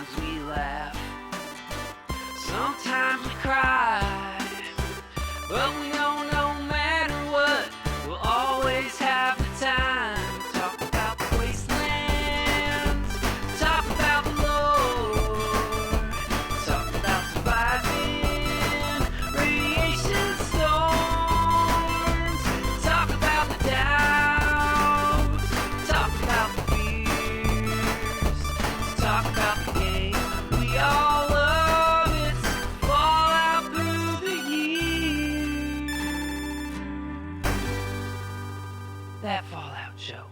Sometimes we laugh, sometimes we cry, but we know no matter what, we'll always have the time to talk about the wastelands, talk about the Lord, talk about surviving radiation storms, talk about the doubts, talk about the fears, talk about the game we all love. It's Fallout through the years. That Fallout show.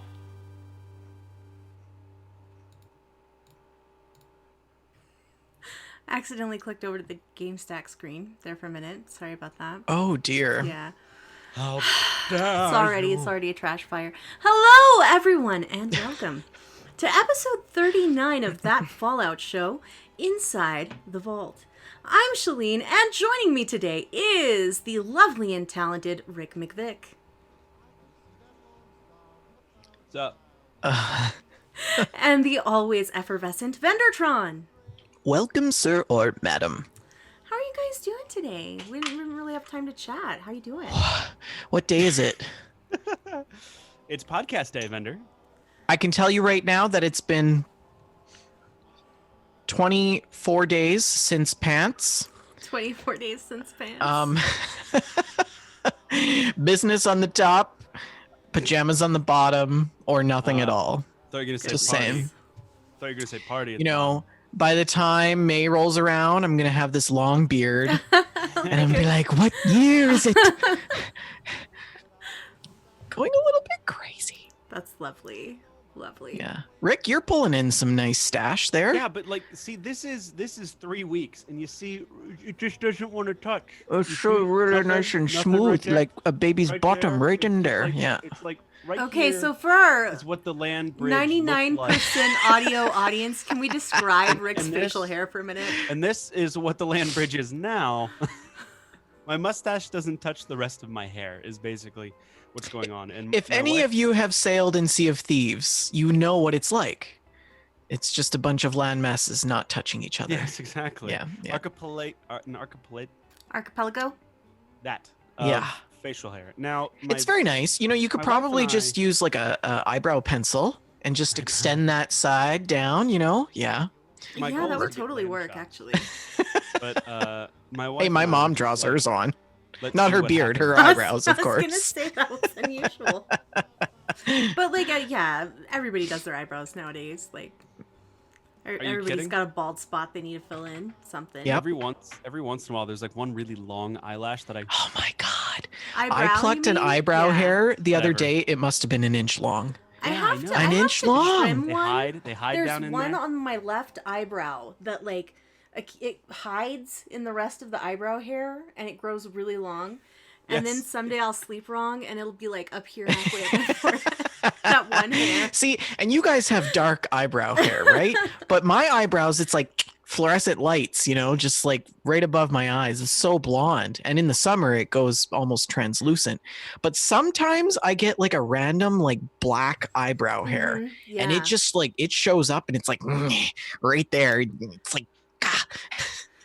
Accidentally clicked over to the GameStack screen there for a minute. Sorry about that. Oh dear. Yeah. How It's already a trash fire. Hello, everyone, and welcome to episode 39 of That Fallout Show, Inside the Vault. I'm Shalene, and joining me today is the lovely and talented Rick McVick. What's up? And the always effervescent Vendertron. Welcome, sir or madam. How are you guys doing today? We didn't really have time to chat. How you doing? What day is it? It's podcast day, Vendor. I can tell you right now that it's been 24 days since pants. 24 days since pants. Business on the top, pajamas on the bottom, or nothing at all. Thought you were gonna say Just party. saying. Thought you were gonna say party. You know, by the time May rolls around, I'm gonna have this long beard, and I'm gonna be like, "What year is it?" Going a little bit crazy. That's lovely. Lovely. Yeah, Rick, you're pulling in some nice stash there. Yeah, but like, see, this is 3 weeks, and you see, it just doesn't want to touch. It's You so see? really Nothing- nice and nothing smooth, right there, like a baby's right bottom, there. right in there. Like, Yeah. It's like right Okay, here so for our is what the land bridge 99% looked like. audio audience, can we describe Rick's And this- facial hair for a minute? And this is what the land bridge is now. My mustache doesn't touch the rest of my hair, is basically what's going on. And If any of you have sailed in Sea of Thieves, you know what it's like. It's just a bunch of land masses not touching each other. Yes, exactly. Yeah, yeah. An archipelate, Archipelago? that. Yeah. Facial hair. Now, It's very nice. You know, you could my wife probably and just use like a eyebrow pencil and just extend that side down, you know? Yeah. My Yeah, goal that is would to get totally lamb work, chops. actually. But my wife. Hey, my and I mom were draws just like, hers on. let's Not see her what beard, her happens. eyebrows, I of was gonna course. say that was unusual. But, like, yeah, everybody does their eyebrows nowadays. Like, everybody's kidding? got a bald spot they need to fill in. Something. Yep. Every once in a while, there's like one really long eyelash that I. Oh my God. Eyebrow, I plucked you an mean? eyebrow Yeah. hair the other Whatever. day. It must have been an inch long. I Yeah, have I to. know. I An have inch to long. Trim They one. hide There's down in one there. on my left eyebrow that like it hides in the rest of the eyebrow hair and it grows really long. And then Yes. someday I'll sleep wrong and it'll be like up here halfway up my forehead. That one hair. See, and you guys have dark eyebrow hair, right? But my eyebrows, it's like fluorescent lights, you know, just like right above my eyes. It's so blonde. And in the summer, it goes almost translucent. But sometimes I get like a random, like black eyebrow hair. Mhm, yeah. And it just like, it shows up and it's like right there. It's like, ah.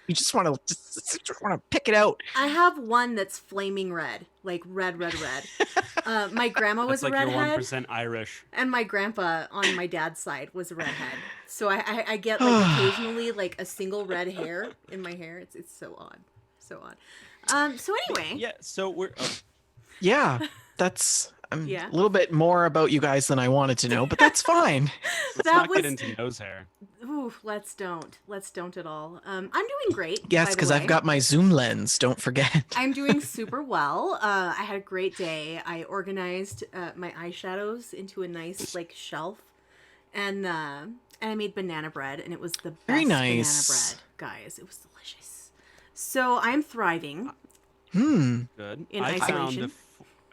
You just want to pick it out. I have one that's flaming red, like red. My grandma was That's a like your redhead. 1% Irish. And my grandpa on my dad's side was a redhead. So I get like occasionally like a single red hair in my hair. It's so odd. So odd. So anyway. Yeah. So we're. Yeah, that's Yeah. a little bit more about you guys than I wanted to know, but that's fine. Let's That not was- get into nose hair. Ooh, let's don't at all. I'm doing great. Yes, by the because I've way. got my zoom lens. Don't forget. I'm doing super well. I had a great day. I organized my eyeshadows into a nice like shelf, and I made banana bread, and it was the best Very banana nice. bread, guys. It was delicious. So I'm thriving. Hmm. Good. In I isolation.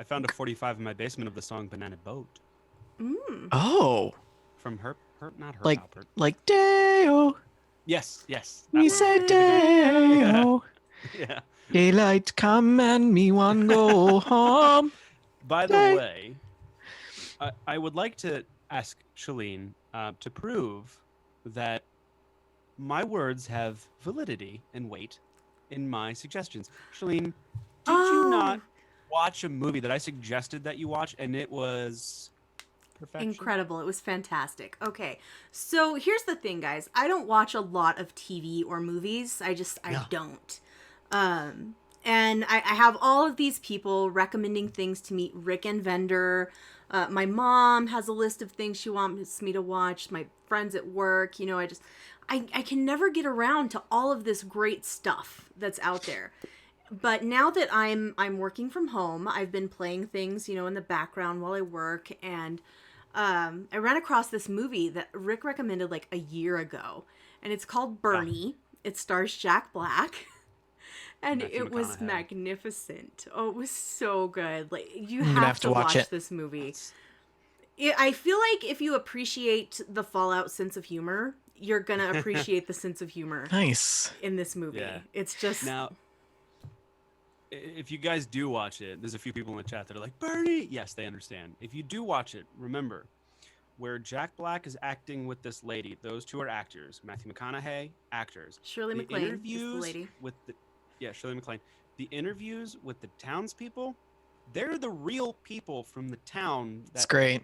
found a 45 in my basement of the song "Banana Boat" Oh, from not Herb like Alpert. like Deo. Yes. that We one. said Deo. Yeah. Daylight come and me one go home. By the Yay. way, I would like to ask Shalene to prove that my words have validity and weight in my suggestions. Shalene, did you Oh, not watch a movie that I suggested that you watch and it was perfection? incredible. It was fantastic. Okay. So here's the thing, guys. I don't watch a lot of TV or movies. I Yeah. don't. And I have all of these people recommending things to me. Rick and Vendor. My mom has a list of things she wants me to watch. My friends at work. I can never get around to all of this great stuff that's out there. But now that I'm working from home, I've been playing things, in the background while I work, and I ran across this movie that Rick recommended like a year ago, and it's called Bernie. It stars Jack Black, and Matthew it was McConaughey. magnificent. Oh, it was so good. Like you I'm gonna have to watch it. this movie. I feel like if you appreciate the Fallout sense of humor, you're gonna appreciate the sense of humor Nice. in this movie. Yeah. It's just Now, if you guys do watch it, there's a few people in the chat that are like, Bernie! Yes, they understand. If you do watch it, remember, where Jack Black is acting with this lady, those two are actors. Matthew McConaughey, actors. Shirley The MacLaine is the interviews lady. with the Shirley MacLaine. The interviews with the townspeople, they're the real people from the town It's that great.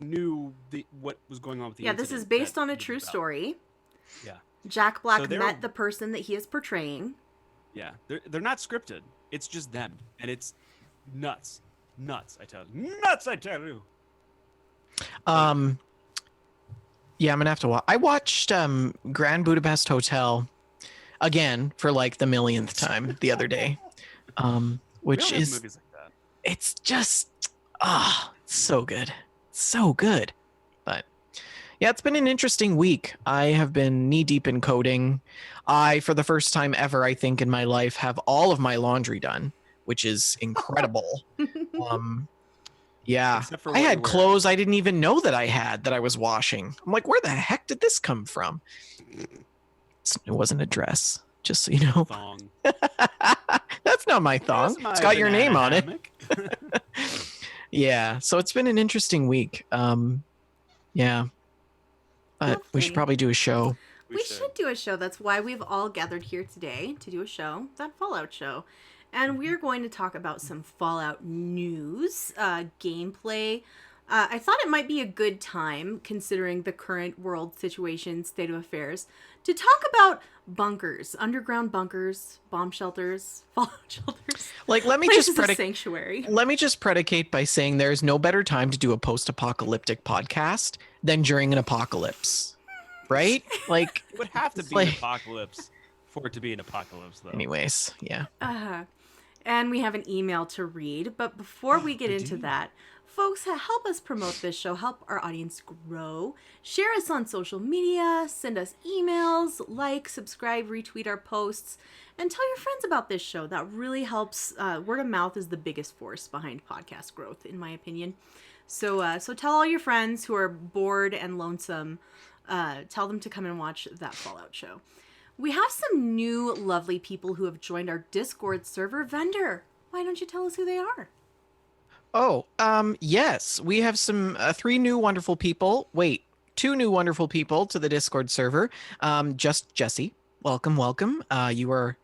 knew what was going on with the Yeah, this is incident based that on a it was true about. story. Yeah. Jack Black So they're- met the person that he is portraying. Yeah, they're not scripted. It's just them, and it's nuts, I tell you, nuts. I tell you. Yeah, I'm gonna have to watch. I watched Grand Budapest Hotel again for like the millionth time the other day, We which don't have is movies like that. it's just so good, so good. But yeah, it's been an interesting week. I have been knee deep in coding. I, for the first time ever, I think in my life, have all of my laundry done, which is incredible. Yeah, Except for I what had you're wearing. clothes I didn't even know that I had that I was washing. I'm like, where the heck did this come from? It wasn't a dress, just so you know. Thong. That's not my thong. There's my It's got your name banana on it. hammock. Yeah, so it's been an interesting week. Yeah, but we should Lovely. probably do a show. We should do a show. That's why we've all gathered here today to do a show, that Fallout show. And we're going to talk about some Fallout news, gameplay. I thought it might be a good time, considering the current world situation, state of affairs, to talk about bunkers, underground bunkers, bomb shelters, Fallout shelters, Like, let me places just of sanctuary. let me just predicate by saying there's no better time to do a post-apocalyptic podcast than during an apocalypse, right? Like, It would have to be Like- an apocalypse for it to be an apocalypse, though. anyways, yeah. And we have an email to read. But before we get into that, folks, help us promote this show, help our audience grow. Share us on social media, send us emails, like, subscribe, retweet our posts, and tell your friends about this show. That really helps. Word of mouth is the biggest force behind podcast growth, in my opinion. So tell all your friends who are bored and lonesome, tell them to come and watch that Fallout show. We have some new lovely people who have joined our Discord server. Vendor, why don't you tell us who they are? Oh, yes, we have some 3 new wonderful people. Wait, 2 new wonderful people to the Discord server. Just Jesse, welcome. You are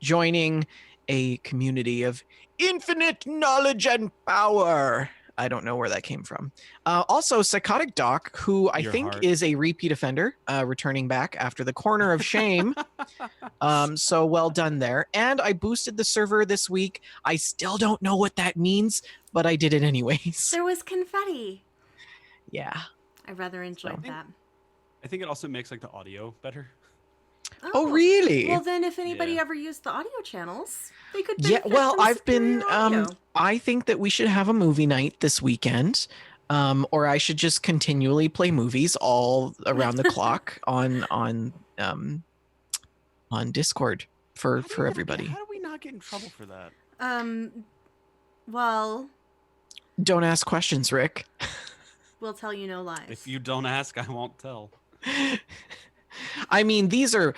joining a community of infinite knowledge and power. I don't know where that came from. Also, Psychotic Doc, who I Your think heart. is a repeat offender, returning back after the corner of shame. So well done there. And I boosted the server this week. I still don't know what that means, but I did it anyways. There was confetti. Yeah. I rather enjoyed So- that. I think it also makes like the audio better. Oh, really? Well, then if anybody Yeah. ever used the audio channels, they could Yeah, benefit well, from I've been superior audio. I think that we should have a movie night this weekend. Or I should just continually play movies all around the clock on Discord for everybody. How do we not get in trouble for that? Well, Don't ask questions, Rick. we'll tell you no lies. If you don't ask, I won't tell. I mean, these are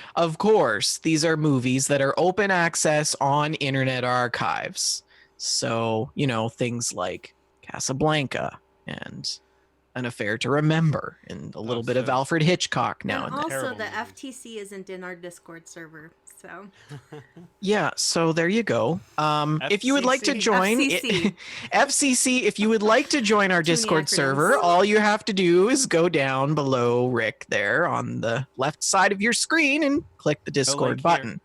movies that are open access on Internet Archives. So, things like Casablanca and an affair to remember, and a little bit of so- Alfred Hitchcock now and and then. also, Terrible the movies. FTC isn't in our Discord server, so Yeah, so there you go. If you would like to FCC? join FCC. FCC, if you would like to join our Too many Discord acronyms. server, all you have to do is go down below Rick there on the left side of your screen and click the Discord link here. button.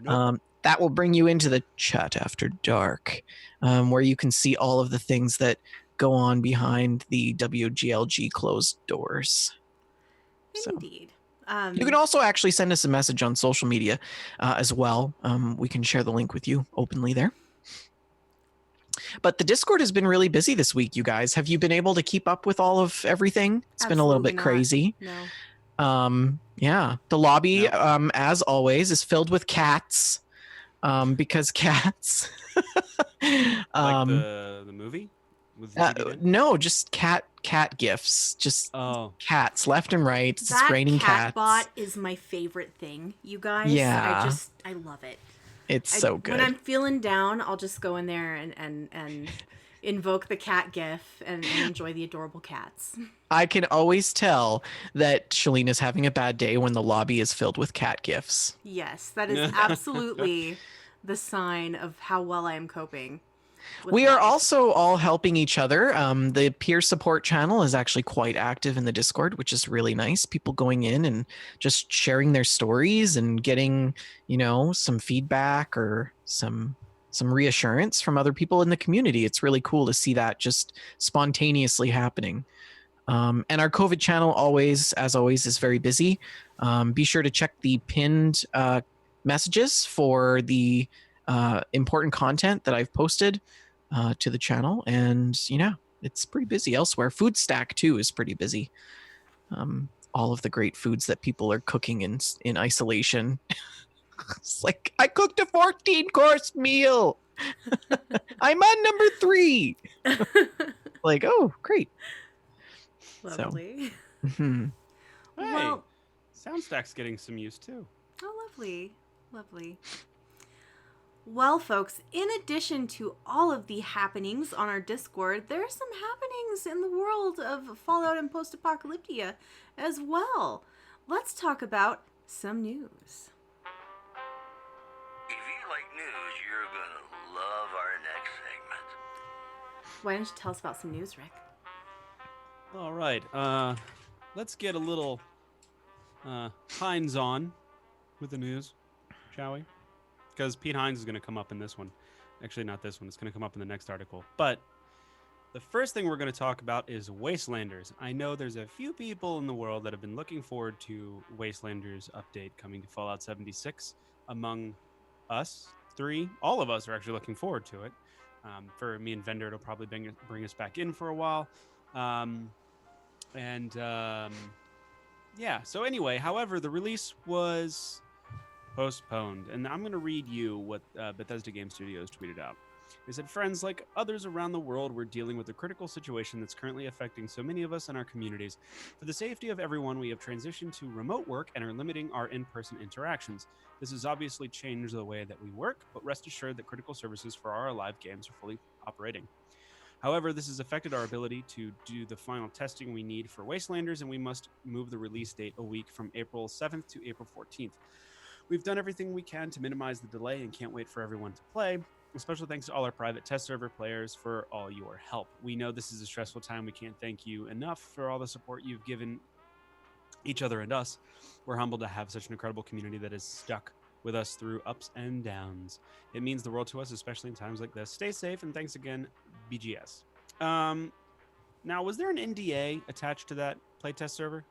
Nope. That will bring you into the chat after dark, where you can see all of the things that go on behind the WGLG closed doors. So. Indeed. You can also actually send us a message on social media as well. We can share the link with you openly there. But the Discord has been really busy this week, you guys. Have you been able to keep up with all of everything? It's been a little bit Absolutely not. crazy. No. Yeah, the lobby, No. as always, is filled with cats because cats. Like the movie with Judy Dench? No, just cat gifts. Just Oh, cats left and right. It's That raining cat cats. bot is my favorite thing, you guys. Yeah. I love it. It's so good. When I'm feeling down, I'll just go in there and invoke the cat gif and enjoy the adorable cats. I can always tell that Shalene is having a bad day when the lobby is filled with cat gifs. Yes, that is absolutely the sign of how well I am coping. with We are life. also all helping each other. The peer support channel is actually quite active in the Discord, which is really nice. People going in and just sharing their stories and getting, some feedback or some reassurance from other people in the community. It's really cool to see that just spontaneously happening. And our COVID channel as always, is very busy. Be sure to check the pinned messages for the important content that I've posted to the channel. And, it's pretty busy elsewhere. Food Stack, too, is pretty busy. All of the great foods that people are cooking in isolation. It's like, I cooked a 14-course meal. I'm on number 3. Like, oh, great. Lovely. Mhm. hey, Well, Soundstack's getting some use too. oh, lovely. Lovely. Well, folks, in addition to all of the happenings on our Discord, there are some happenings in the world of Fallout and Post-Apocalyptia as well. Let's talk about some news. If you like news, you're gonna love our next segment. Why don't you tell us about some news, Rick? All right, let's get a little Hines on with the news, shall we? Because Pete Hines is going to come up in this one. Actually, not this one. It's going to come up in the next article. But the first thing we're going to talk about is Wastelanders. I know there's a few people in the world that have been looking forward to Wastelanders update coming to Fallout 76. Among us 3, all of us are actually looking forward to it. For me and Vendor, it'll probably bring us back in for a while. Yeah, so anyway, however, the release was postponed, and I'm going to read you what Bethesda Game Studios tweeted out. They said, friends, like others around the world, we're dealing with a critical situation that's currently affecting so many of us in our communities. For the safety of everyone, we have transitioned to remote work and are limiting our in-person interactions. This has obviously changed the way that we work, but rest assured that critical services for our live games are fully operating. However, this has affected our ability to do the final testing we need for Wastelanders, and we must move the release date a week from April 7th to April 14th. We've done everything we can to minimize the delay and can't wait for everyone to play. A special thanks to all our private test server players for all your help. We know this is a stressful time. We can't thank you enough for all the support you've given each other and us. We're humbled to have such an incredible community that is stuck with us through ups and downs. It means the world to us, especially in times like this. Stay safe, and thanks again, BGS. Now, was there an NDA attached to that playtest server?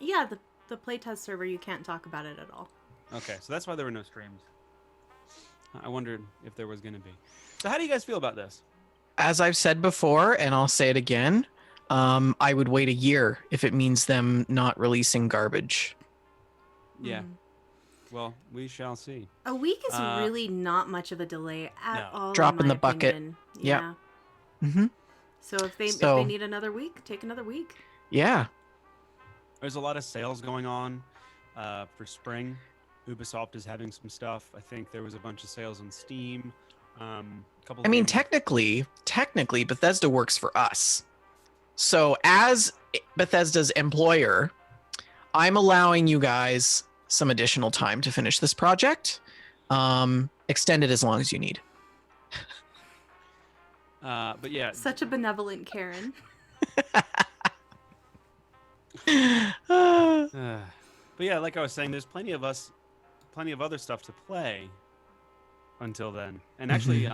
Yeah, the playtest server, you can't talk about it at all. Okay, so that's why there were no streams. I wondered if there was going to be. So how do you guys feel about this? As I've said before, and I'll say it again, I would wait a year if it means them not releasing garbage. Yeah. Mm. Well, we shall see. A week is really not much of a delay at No. all. Drop in my the bucket. opinion. Yep. Yeah. Mm-hmm. So if they So- need another week, take another week. Yeah. There's a lot of sales going on for spring. Ubisoft is having some stuff. I think there was a bunch of sales on Steam. Couple. I mean, games- technically, Bethesda works for us. So as Bethesda's employer, I'm allowing you guys some additional time to finish this project. Extend it as long as you need. But yeah, Such a benevolent Karen. but yeah, like I was saying, there's plenty of other stuff to play until then. And actually,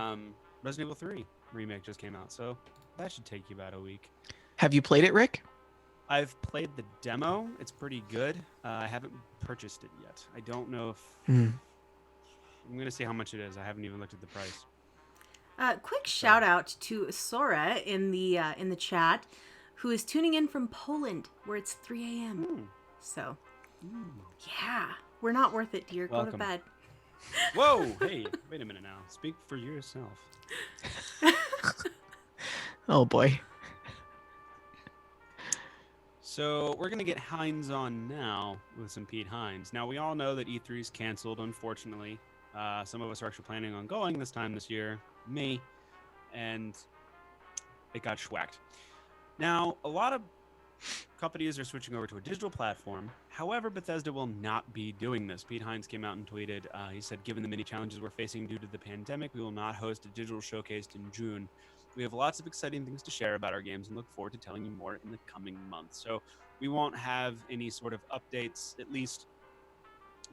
Resident Evil 3 remake just came out, so that should take you about a week. Have you played it, Rick? I've played the demo. It's pretty good. I haven't purchased it yet. I don't know if I'm gonna see how much it is. I haven't even looked at the price. Quick shout out to Sora in the chat, who is tuning in from Poland, where it's 3 a.m. So, yeah, we're not worth it, dear. Go to Welcome. bed. Whoa! Hey, wait a minute now. Speak for yourself. Oh boy. So we're gonna get Hines on now with some Pete Hines. Now we all know that E3's canceled, unfortunately. Some of us are actually planning on going this year. Me, and it got schwacked. Now a lot of companies are switching over to a digital platform. However, Bethesda will not be doing this. Pete Hines came out and tweeted, he said, given the many challenges we're facing due to the pandemic, we will not host a digital showcase in June. We have lots of exciting things to share about our games and look forward to telling you more in the coming months. So we won't have any sort of updates, at least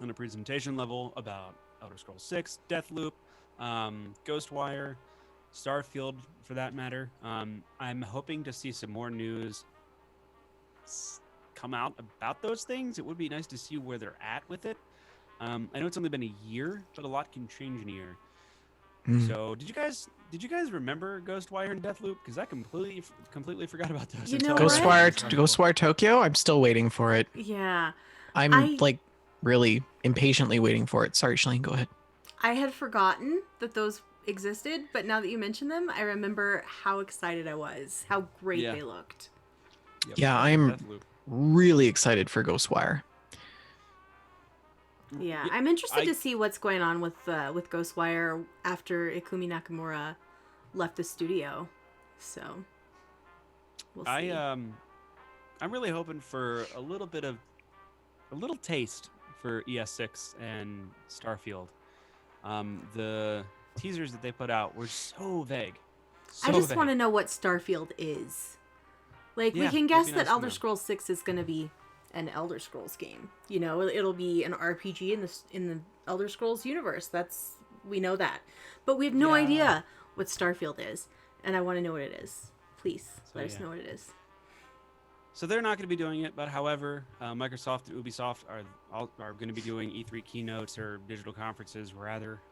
on a presentation level, about Elder Scrolls 6, Deathloop, Ghostwire, Starfield, for that matter. I'm hoping to see some more news come out about those things. It would be nice to see where they're at with it. I know it's only been a year, but a lot can change in a year. So did you guys remember Ghostwire and Deathloop? Because I completely forgot about those. You know Ghostwire Tokyo? I'm still waiting for it. Yeah. I'm like really impatiently waiting for it. Sorry, Shalene, go ahead. I had forgotten that those existed, but now that you mention them, I remember how excited I was, how great they looked. Yep. Yeah, I'm Deathloop. really excited for Ghostwire. Yeah, I'm interested to see what's going on with Ghostwire after Ikumi Nakamura left the studio. So we'll see. I'm really hoping for a little taste for ES6 and Starfield. The teasers that they put out were so vague. I just want to know what Starfield is. Like, we can guess that Elder Scrolls 6 is going to be an Elder Scrolls game. You know, it'll be an RPG in the Elder Scrolls universe. We know that. But we have no idea what Starfield is, and I want to know what it is. Please, let us know what it is. So they're not going to be doing it, but however, Microsoft and Ubisoft are going to be doing E3 keynotes or digital conferences rather.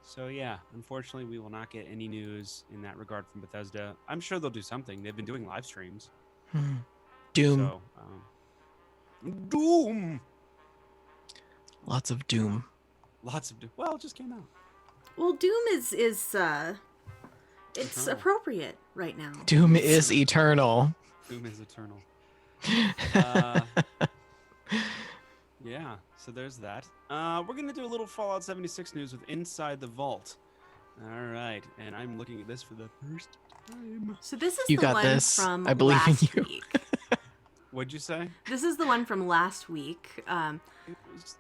So yeah, unfortunately, we will not get any news in that regard from Bethesda. I'm sure they'll do something. They've been doing live streams. Doom. So, Doom. Lots of Doom. Lots of Doom. Well, it just came out. Well, Doom is it's Eternal. appropriate right now. Doom is eternal. Doom is eternal. Yeah, so there's that. We're going to do a little Fallout 76 news with Inside the Vault. All right, and I'm looking at this for the first time. So this is You the got one this. from I believe in last you. week. What'd you say? This is the one from last week. It was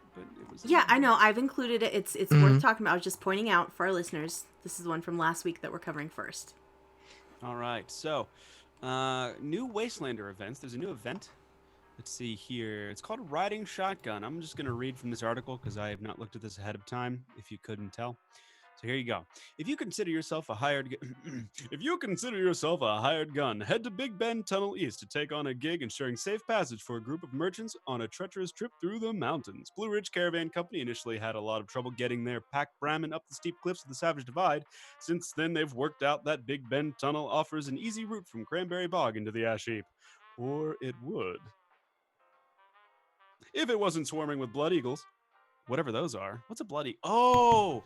Yeah, I know. I've included it. It's worth talking about. I was just pointing out for our listeners. This is the one from last week that we're covering first. All right, so new Wastelander events. There's a new event. Let's see here. It's called Riding Shotgun. I'm just going to read from this article because I have not looked at this ahead of time, if you couldn't tell. So here you go. If you consider yourself a hired gun, head to Big Bend Tunnel East to take on a gig ensuring safe passage for a group of merchants on a treacherous trip through the mountains. Blue Ridge Caravan Company initially had a lot of trouble getting their packed Brahmin up the steep cliffs of the Savage Divide. Since then, they've worked out that Big Bend Tunnel offers an easy route from Cranberry Bog into the Ash Heap. Or it would. If it wasn't swarming with blood eagles. Whatever those are. What's a bloody? Oh!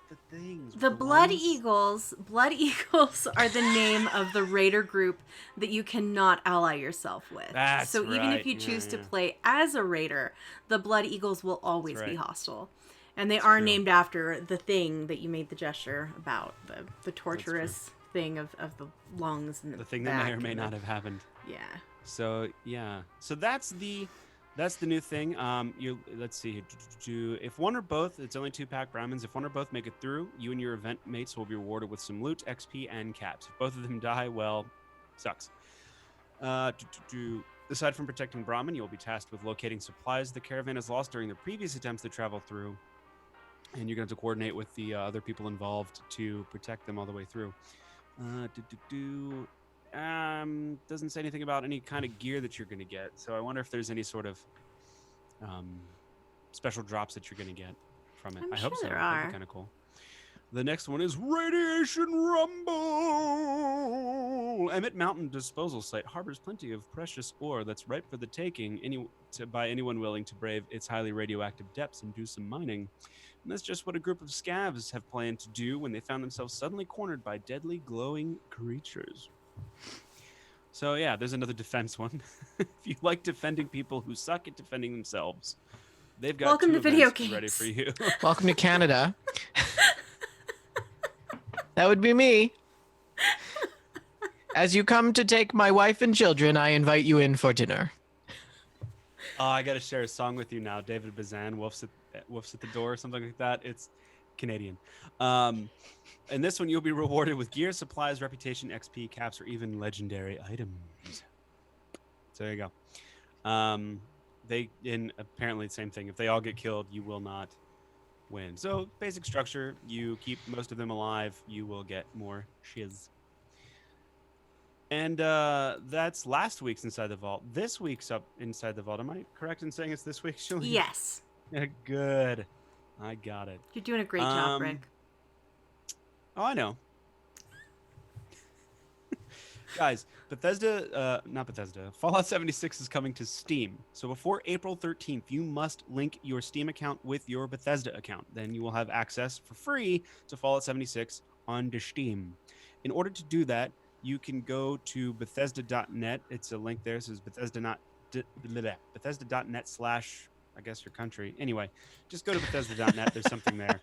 The things. The Blood Eagles. Blood Eagles are the name of the raider group that you cannot ally yourself with. That's so even right. if you choose to play as a raider, the Blood Eagles will always That's be right. hostile. And they are true. named after the thing that you made the gesture about, the torturous thing of the lungs and The thing that may back or may and not the- have happened. Yeah. So yeah, so that's the new thing. Let's see. If one or both, it's only 2-pack Brahmins. If one or both make it through, you and your event mates will be rewarded with some loot, XP, and caps. If both of them die, well, sucks. Aside from protecting Brahmin, you'll be tasked with locating supplies the caravan has lost during the previous attempts to travel through, and you're going to have to coordinate with the other people involved to protect them all the way through. Doesn't say anything about any kind of gear that you're going to get, so I wonder if there's any sort of special drops that you're going to get from it. I'm I hope sure so. there That'd are. be kind of cool. The next one is Radiation Rumble. Emmett Mountain Disposal Site harbors plenty of precious ore that's ripe for the taking by anyone willing to brave its highly radioactive depths and do some mining. And that's just what a group of scavs have planned to do when they found themselves suddenly cornered by deadly glowing creatures. So yeah, there's another defense one. If you like defending people who suck at defending themselves, they've got Welcome two to video events ready games. for you. Welcome to Canada. That would be me. As you come to take my wife and children, I invite you in for dinner. Oh, I got to share a song with you now. David Bazan, Wolf's at the Door, something like that. It's Canadian. In this one, you'll be rewarded with gear, supplies, reputation, XP, caps, or even legendary items. So there you go. Apparently the same thing. If they all get killed, you will not win. So basic structure, you keep most of them alive, you will get more shiz. And that's last week's Inside the Vault. This week's up Inside the Vault. Am I correct in saying it's this week, Shalene? Yes. Yeah, good. I got it. You're doing a great job, Rick. Oh, I know. Guys, Fallout 76 is coming to Steam. So before April 13th, you must link your Steam account with your Bethesda account. Then you will have access for free to Fallout 76 on the Steam. In order to do that, you can go to Bethesda.net. It's a link there. It says Bethesda.net / I guess your country. Anyway, just go to Bethesda.net. There's something there.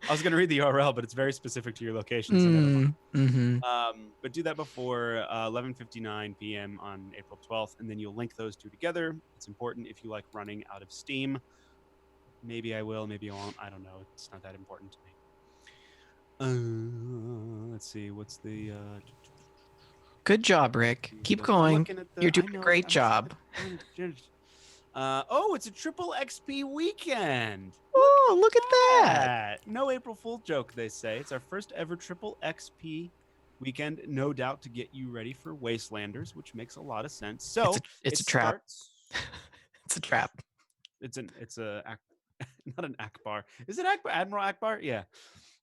I was going to read the URL, but it's very specific to your location. So never mind. Mm-hmm. But do that before 11:59 p.m. on April 12th, and then you'll link those two together. It's important if you like running out of Steam. Maybe I will, maybe I won't. I don't know. It's not that important to me. Let's see. What's the... Good job, Rick. Keep I'm going. looking at the- You're I doing a know, great I'm job. It's a triple XP weekend. Oh, look at that. No April Fool joke, they say. It's our first ever triple XP weekend, no doubt, to get you ready for Wastelanders, which makes a lot of sense. So It's it a trap. starts- It's a trap. It's not an Akbar. Is it Akbar? Admiral Akbar? Yeah.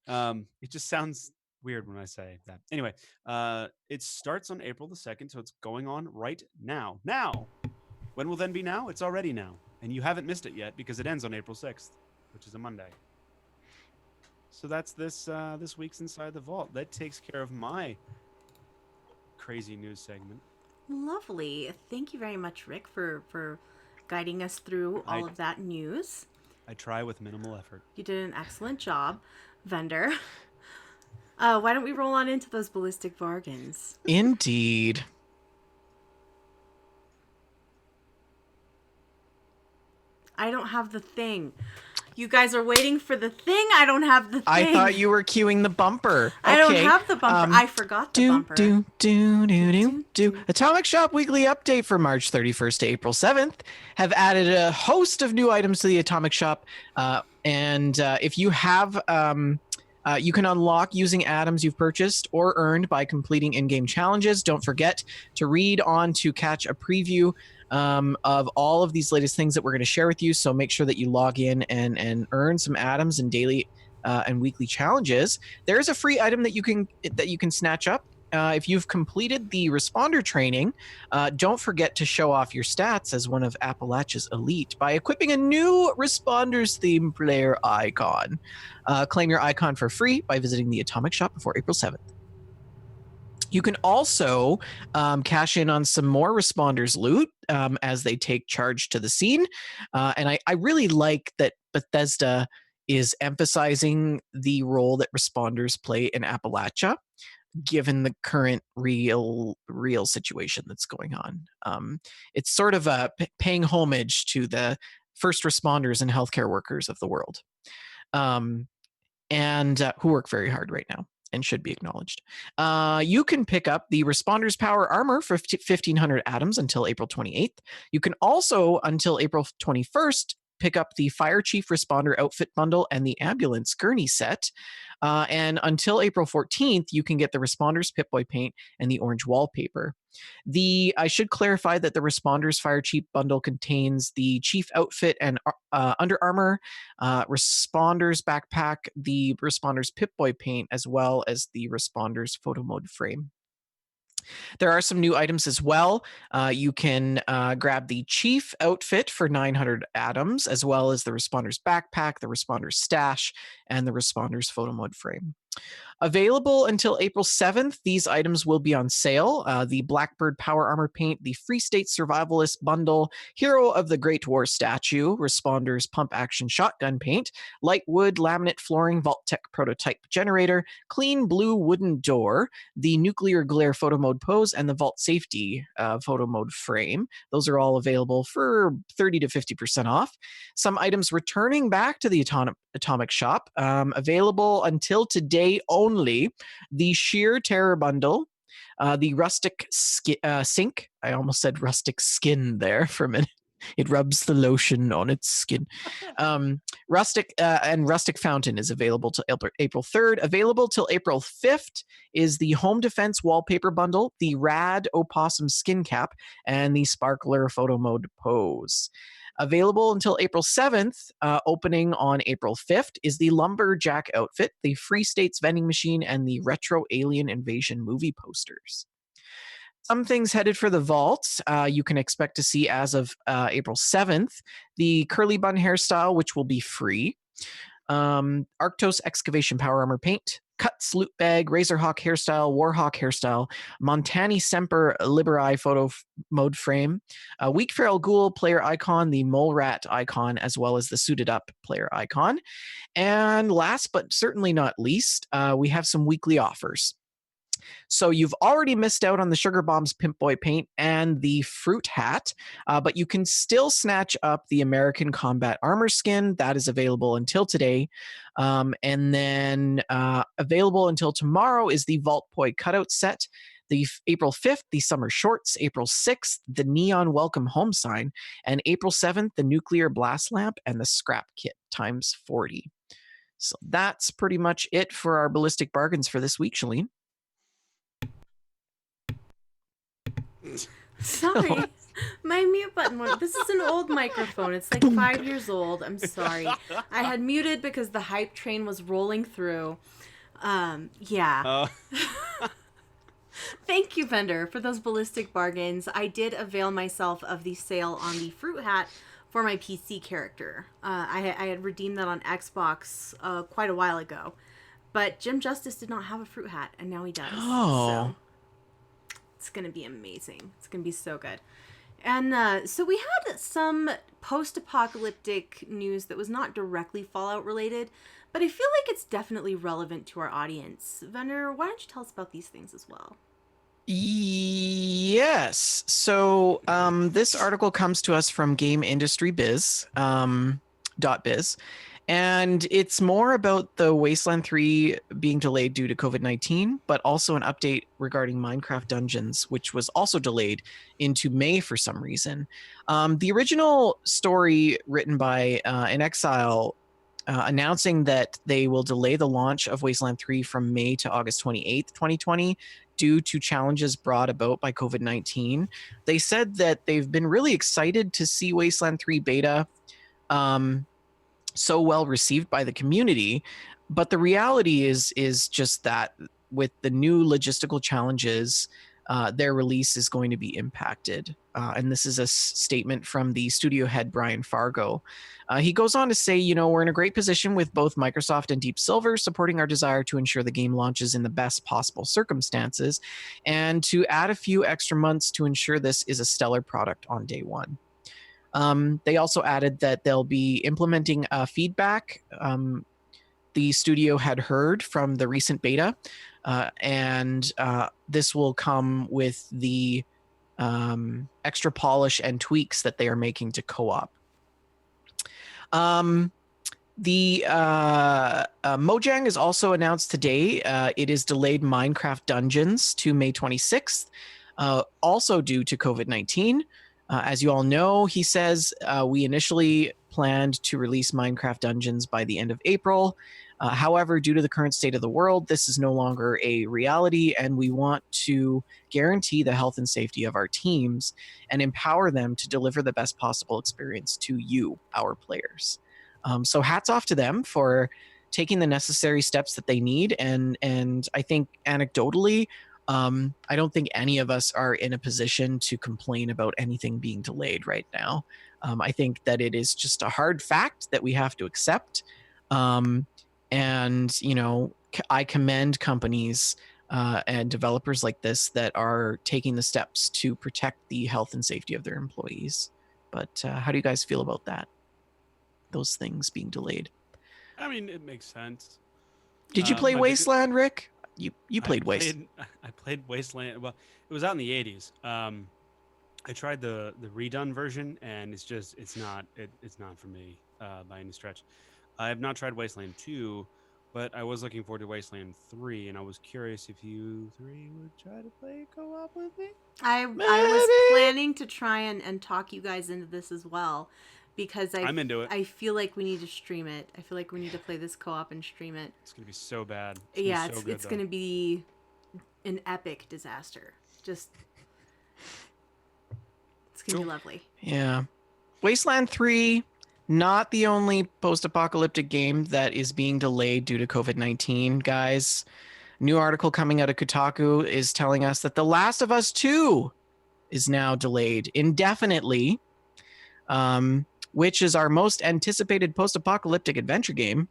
It just sounds weird when I say that. Anyway, it starts on April the 2nd, so it's going on right now. Now, when will then be now? It's already now, and you haven't missed it yet because it ends on April 6th, which is a Monday. So that's this week's Inside the Vault. That takes care of my crazy news segment. Lovely. Thank you very much, Rick, for guiding us through all of that news. I try with minimal effort. You did an excellent job, Vendor. Why don't we roll on into those ballistic bargains? Indeed. I don't have the thing. You guys are waiting for the thing. I don't have the thing. I thought you were cueing the bumper. I don't Okay. have the bumper. I forgot the bumper. Atomic Shop Weekly Update for March 31st to April 7th have added a host of new items to the Atomic Shop. And if you have, you can unlock using items you've purchased or earned by completing in-game challenges. Don't forget to read on to catch a preview of all of these latest things that we're going to share with you. So make sure that you log in and earn some atoms in daily and weekly challenges. There is a free item that you can snatch up. If you've completed the responder training, don't forget to show off your stats as one of Appalachia's elite by equipping a new Responders theme player icon. Claim your icon for free by visiting the Atomic Shop before April 7th. You can also cash in on some more Responders loot as they take charge to the scene. And I really like that Bethesda is emphasizing the role that Responders play in Appalachia. given the current real situation that's going on. It's sort of paying homage to the first responders and healthcare workers of the world, and who work very hard right now and should be acknowledged. You can pick up the Responders Power Armor for 1,500 atoms until April 28th. You can also, until April 21st, pick up the Fire Chief Responder Outfit Bundle and the Ambulance Gurney Set. And until April 14th, you can get the Responders Pip-Boy Paint and the Orange Wallpaper. I should clarify that the Responders Fire Chief Bundle contains the Chief Outfit and Under Armor, Responders Backpack, the Responders Pip-Boy Paint, as well as the Responders Photo Mode Frame. There are some new items as well. You can grab the Chief outfit for 900 atoms, as well as the Responder's backpack, the Responder's stash, and the Responder's photo mode frame. Available until April 7th, these items will be on sale. The Blackbird Power Armor Paint, the Free State Survivalist Bundle, Hero of the Great War Statue, Responders Pump Action Shotgun Paint, Light Wood Laminate Flooring Vault-Tec Prototype Generator, Clean Blue Wooden Door, the Nuclear Glare Photo Mode Pose, and the Vault Safety Photo Mode Frame. Those are all available for 30 to 50% off. Some items returning back to the Atomic Shop, available until today only. The Sheer Terror Bundle, the Rustic Sink. I almost said Rustic Skin there for a minute. It rubs the lotion on its skin. Rustic and Rustic Fountain is available till April 3rd. Available till April 5th is the Home Defense Wallpaper Bundle, the Rad Opossum Skin Cap, and the Sparkler Photo Mode Pose. Available until April 7th, opening on April 5th, is the Lumberjack outfit, the Free States vending machine, and the Retro Alien Invasion movie posters. Some things headed for the vault you can expect to see as of April 7th. The Curly Bun hairstyle, which will be free. Arctos Excavation Power Armor Paint, Cuts Loot Bag, Razorhawk hairstyle, Warhawk hairstyle, Montani Semper Liberi photo mode frame, Weak Feral Ghoul player icon, the Mole Rat icon, as well as the Suited Up player icon. And last but certainly not least, we have some weekly offers. So you've already missed out on the Sugar Bombs Pimp Boy paint and the fruit hat, but you can still snatch up the American Combat Armor skin. That is available until today. And then available until tomorrow is the Vault Boy cutout set. The April 5th, the Summer Shorts. April 6th, the Neon Welcome Home sign. And April 7th, the Nuclear Blast Lamp and the Scrap Kit times 40. So that's pretty much it for our ballistic bargains for this week, Shalene. Sorry, my mute button went. This is an old microphone. It's like 5 years old. I'm sorry. I had muted because the hype train was rolling through. Yeah. Thank you, vendor, for those ballistic bargains. I did avail myself of the sale on the fruit hat for my PC character. I had redeemed that on Xbox quite a while ago. But Jim Justice did not have a fruit hat, and now he does. Oh. So it's going to be amazing. It's going to be so good. And so we had some post-apocalyptic news that was not directly Fallout related, but I feel like it's definitely relevant to our audience. Venner, why don't you tell us about these things as well? Yes. So this article comes to us from Game Industry Biz, .biz. And it's more about the Wasteland 3 being delayed due to COVID-19, but also an update regarding Minecraft Dungeons, which was also delayed into May for some reason. The original story written by an exile announcing that they will delay the launch of Wasteland 3 from May to August 28th, 2020, due to challenges brought about by COVID-19. They said that they've been really excited to see Wasteland 3 beta so well received by the community, but the reality is just that with the new logistical challenges, their release is going to be impacted. And this is a statement from the studio head, Brian Fargo. He goes on to say, we're in a great position with both Microsoft and Deep Silver supporting our desire to ensure the game launches in the best possible circumstances and to add a few extra months to ensure this is a stellar product on day one. They also added that they'll be implementing feedback the studio had heard from the recent beta, and this will come with the extra polish and tweaks that they are making to co-op. The Mojang is also announced today. It is delayed Minecraft Dungeons to May 26th, also due to COVID-19. As you all know, he says we initially planned to release Minecraft Dungeons by the end of April. However, due to the current state of the world, this is no longer a reality, and we want to guarantee the health and safety of our teams and empower them to deliver the best possible experience to you, our players. So hats off to them for taking the necessary steps that they need. And I think anecdotally, I don't think any of us are in a position to complain about anything being delayed right now. I think that it is just a hard fact that we have to accept. And, you know, I commend companies and developers like this that are taking the steps to protect the health and safety of their employees. But how do you guys feel about that? Those things being delayed. I mean, it makes sense. Did you play my Wasteland, Rick? You played Wasteland. I played Wasteland. Well, it was out in the 80s. I tried the redone version, and it's not for me by any stretch. I have not tried Wasteland 2, but I was looking forward to Wasteland 3, and I was curious if you three would try to play co-op with me. I was planning to try and talk you guys into this as well, because I'm into it. I feel like we need to stream it. I feel like we need to play this co-op and stream it. It's gonna be so bad. It's gonna be an epic disaster. It's gonna be lovely. Yeah. Wasteland 3, not the only post-apocalyptic game that is being delayed due to COVID-19, guys. New article coming out of Kotaku is telling us that The Last of Us 2 is now delayed indefinitely, which is our most anticipated post-apocalyptic adventure game.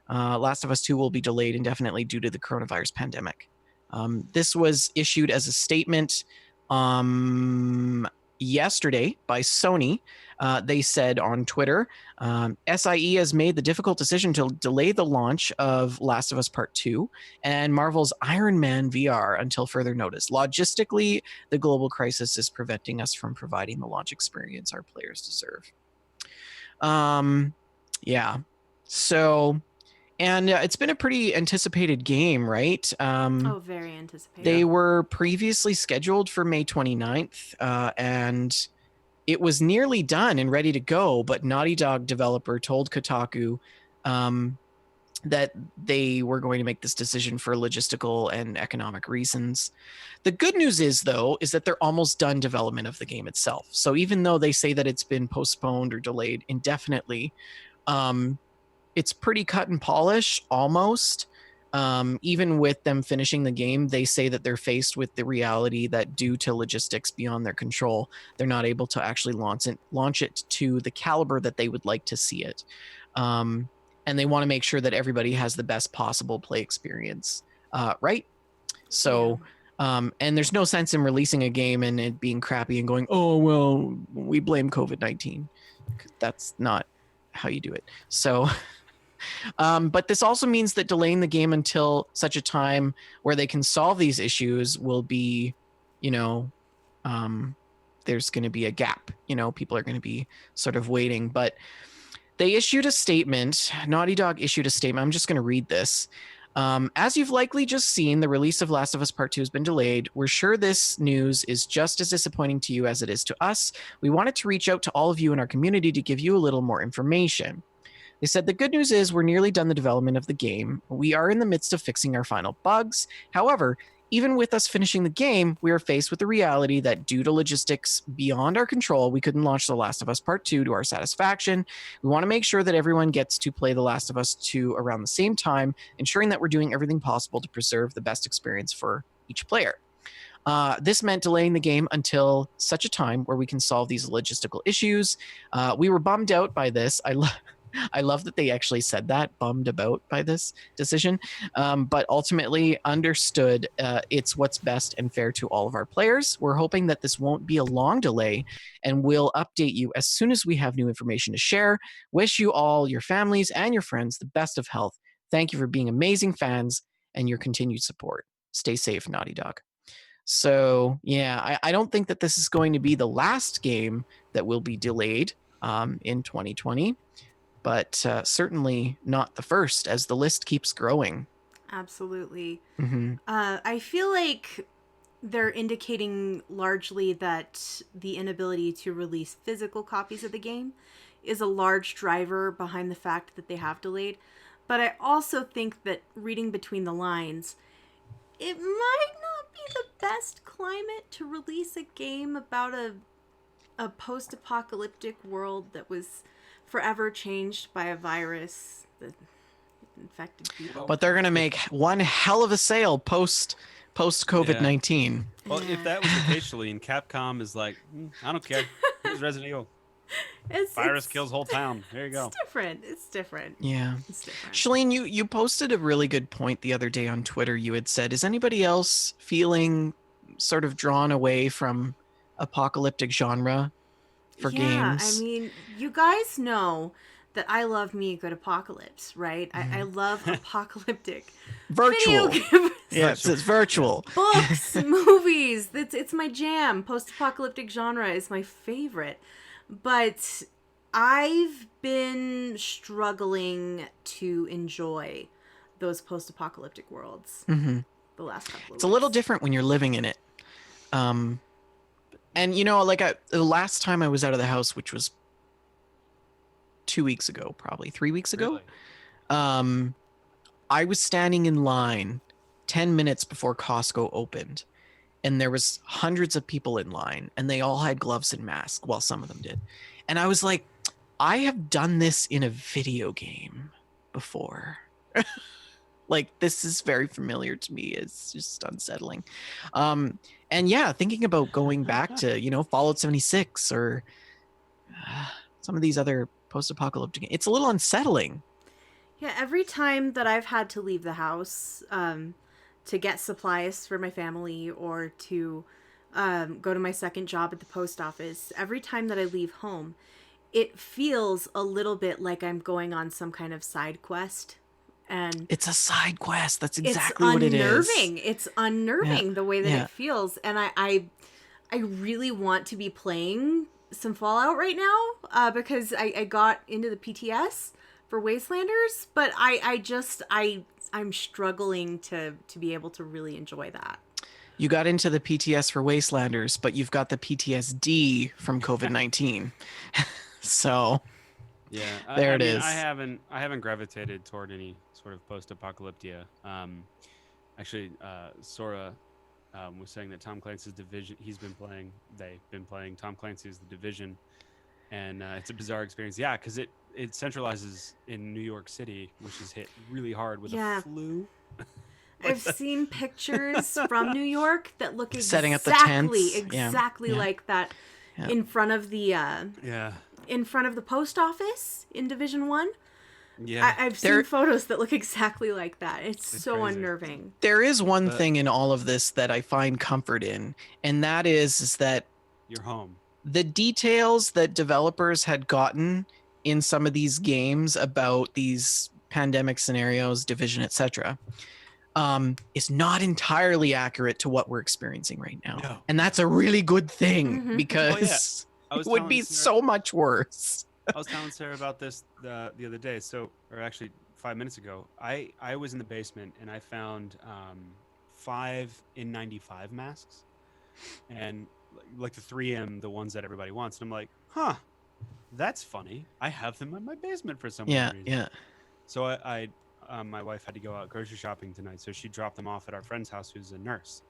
Last of Us 2 will be delayed indefinitely due to the coronavirus pandemic. This was issued as a statement yesterday by Sony. They said on Twitter, SIE has made the difficult decision to delay the launch of Last of Us Part 2 and Marvel's Iron Man VR until further notice. Logistically, the global crisis is preventing us from providing the launch experience our players deserve. Yeah. So, and it's been a pretty anticipated game, right? Very anticipated. They were previously scheduled for May 29th, and it was nearly done and ready to go, but Naughty Dog developer told Kotaku that they were going to make this decision for logistical and economic reasons. The good news is, though, is that they're almost done development of the game itself. So even though they say that it's been postponed or delayed indefinitely, it's pretty cut and polish almost. Even with them finishing the game, they say that they're faced with the reality that due to logistics beyond their control, they're not able to actually launch it to the caliber that they would like to see it. And they want to make sure that everybody has the best possible play experience, right? So, and there's no sense in releasing a game and it being crappy and going, oh, well, we blame COVID-19. That's not how you do it. So... but this also means that delaying the game until such a time where they can solve these issues will be, there's going to be a gap. People are going to be sort of waiting. But they issued a statement. Naughty Dog issued a statement. I'm just going to read this. As you've likely just seen, the release of Last of Us Part 2 has been delayed. We're sure this news is just as disappointing to you as it is to us. We wanted to reach out to all of you in our community to give you a little more information. They said, the good news is we're nearly done the development of the game. We are in the midst of fixing our final bugs. However, even with us finishing the game, we are faced with the reality that due to logistics beyond our control, we couldn't launch The Last of Us Part 2 to our satisfaction. We want to make sure that everyone gets to play The Last of Us 2 around the same time, ensuring that we're doing everything possible to preserve the best experience for each player. This meant delaying the game until such a time where we can solve these logistical issues. We were bummed out by this. I love that they actually said that, bummed about by this decision, but ultimately understood it's what's best and fair to all of our players. We're hoping that this won't be a long delay, and we'll update you as soon as we have new information to share. Wish you all, your families, and your friends the best of health. Thank you for being amazing fans and your continued support. Stay safe, Naughty Dog. So yeah, I don't think that this is going to be the last game that will be delayed in 2020, but certainly not the first, as the list keeps growing. Absolutely. Hmm. I feel like they're indicating largely that the inability to release physical copies of the game is a large driver behind the fact that they have delayed. But I also think that reading between the lines, it might not be the best climate to release a game about a post-apocalyptic world that was forever changed by a virus that infected people. But they're gonna make one hell of a sale post COVID-19. Well, if that was the case, Shalene, Capcom is like, I don't care. Here's Resident Evil. Virus kills whole town. There you go. It's different. It's different. Yeah. It's different. Shalene, you posted a really good point the other day on Twitter. You had said, is anybody else feeling sort of drawn away from apocalyptic genre for games? I mean, you guys know that I love me a good apocalypse, right? I love apocalyptic Virtual. video games. Yes, it's virtual. Books, movies. It's my jam. Post-apocalyptic genre is my favorite. But I've been struggling to enjoy those post-apocalyptic worlds Hmm. the last couple of It's a little different when you're living in it. And the last time I was out of the house, which was 2 weeks ago, probably 3 weeks ago, Really? I was standing in line 10 minutes before Costco opened, and there was hundreds of people in line, and they all had gloves and masks. Well, some of them did. And I was like, I have done this in a video game before. Like, this is very familiar to me. It's just unsettling. And yeah, thinking about going back to, Fallout 76 or some of these other post-apocalyptic, it's a little unsettling. Yeah, every time that I've had to leave the house to get supplies for my family or to go to my second job at the post office, every time that I leave home, it feels a little bit like I'm going on some kind of side quest. And It's a side quest. That's exactly what it is. It's unnerving the way that Yeah. it feels. And I really want to be playing some Fallout right now because I got into the PTS for Wastelanders, but I'm struggling to be able to really enjoy that. You got into the PTS for Wastelanders, but you've got the PTSD from COVID-19. So Yeah, There it I mean, is. I haven't gravitated toward any sort of post-apocalyptia. Actually, Sora was saying that Tom Clancy's Division. They've been playing Tom Clancy's The Division, and it's a bizarre experience. Yeah, because it centralizes in New York City, which is hit really hard with Yeah. a flu. I've seen pictures from New York that look Setting up the exactly tents. Yeah. exactly Yeah. like that Yeah. in front of the Yeah, in front of the post office in Division 1. yeah. I've There- seen photos that look exactly like that. It's It's so crazy. unnerving. There is one But- thing in all of this that I find comfort in, and that is that You're home. the details that developers had gotten in some of these games about these pandemic scenarios, Division, etc., is not entirely accurate to what we're experiencing right now. No. And that's a really good thing Mhm. because I was it would telling be Sarah- so much worse. I was telling Sarah about this the other day. Or actually 5 minutes ago. I was in the basement and I found 5 N95 masks, and like the 3M, the ones that everybody wants. And I'm like, huh, that's funny. I have them in my basement for some Yeah, reason. yeah. So my wife had to go out grocery shopping tonight, so she dropped them off at our friend's house, who's a nurse.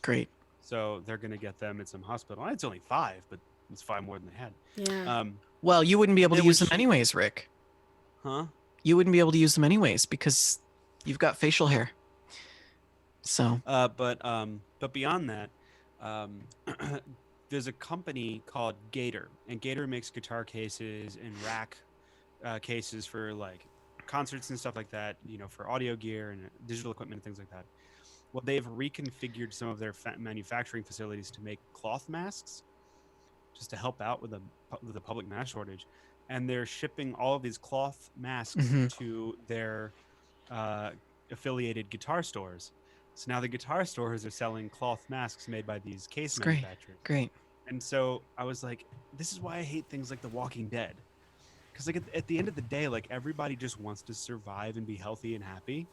Great. So they're gonna get them at some hospital. And it's only 5, but it's 5 more than they had. Yeah. Well, you wouldn't be able to Then use when them she- anyways, Rick. Huh? You wouldn't be able to use them anyways because you've got facial hair. So, But beyond that, there's a company called Gator, and Gator makes guitar cases and rack cases for like concerts and stuff like that. For audio gear and digital equipment and things like that. Well, they've reconfigured some of their manufacturing facilities to make cloth masks, just to help out with the public mask shortage, and they're shipping all of these cloth masks Mhm. to their uh, affiliated guitar stores. So now the guitar stores are selling cloth masks made by these case It's great. manufacturers. Great. And so I was like, this is why I hate things like The Walking Dead. Because like at the end of the day, like everybody just wants to survive and be healthy and happy.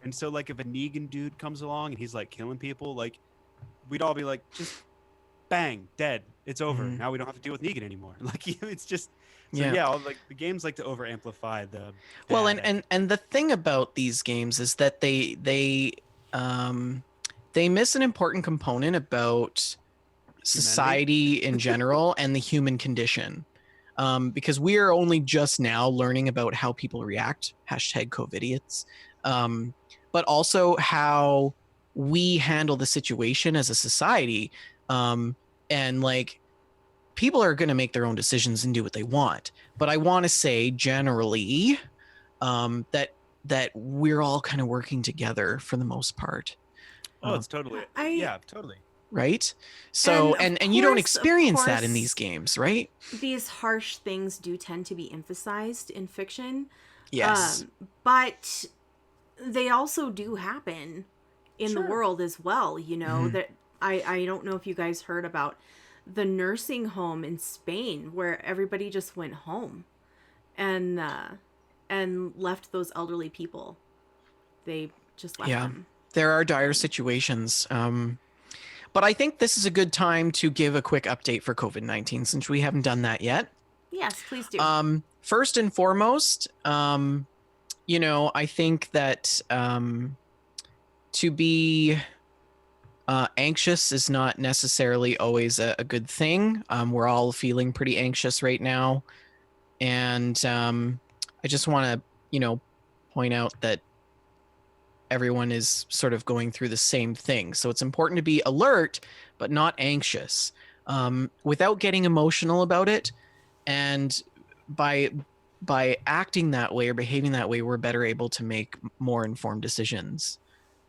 And so like if a Negan dude comes along and he's like killing people, like we'd all be like, just bang, dead. It's over. Mhm. Now we don't have to deal with Negan anymore. Like it's just so Yeah. yeah. Like the games like to over amplify the Well, bad and the thing about these games is that um they miss an important component about society in general and the human condition. Because we are only just now learning about how people react, hashtag COVIDiots, but also how we handle the situation as a society. And like people are going to make their own decisions and do what they want. But I want to say generally that we're all kind of working together for the most part. Oh, it's totally yeah, totally. Right. So And and you don't of experience that in course, these games, right? these harsh things do tend to be emphasized in fiction. Yes. But they also do happen in the Sure. world as well, you know. Mhm. That I don't know if you guys heard about the nursing home in Spain where everybody just went home and left those elderly people. They just left Yeah. them. There are dire situations. But I think this is a good time to give a quick update for COVID-19 since we haven't done that yet. Yes, please do. First and foremost, you know, I think that to be anxious is not necessarily always a good thing. We're all feeling pretty anxious right now. And I just want to, you know, point out that everyone is sort of going through the same thing. So it's important to be alert, but not anxious, without getting emotional about it. And by acting that way or behaving that way, we're better able to make more informed decisions.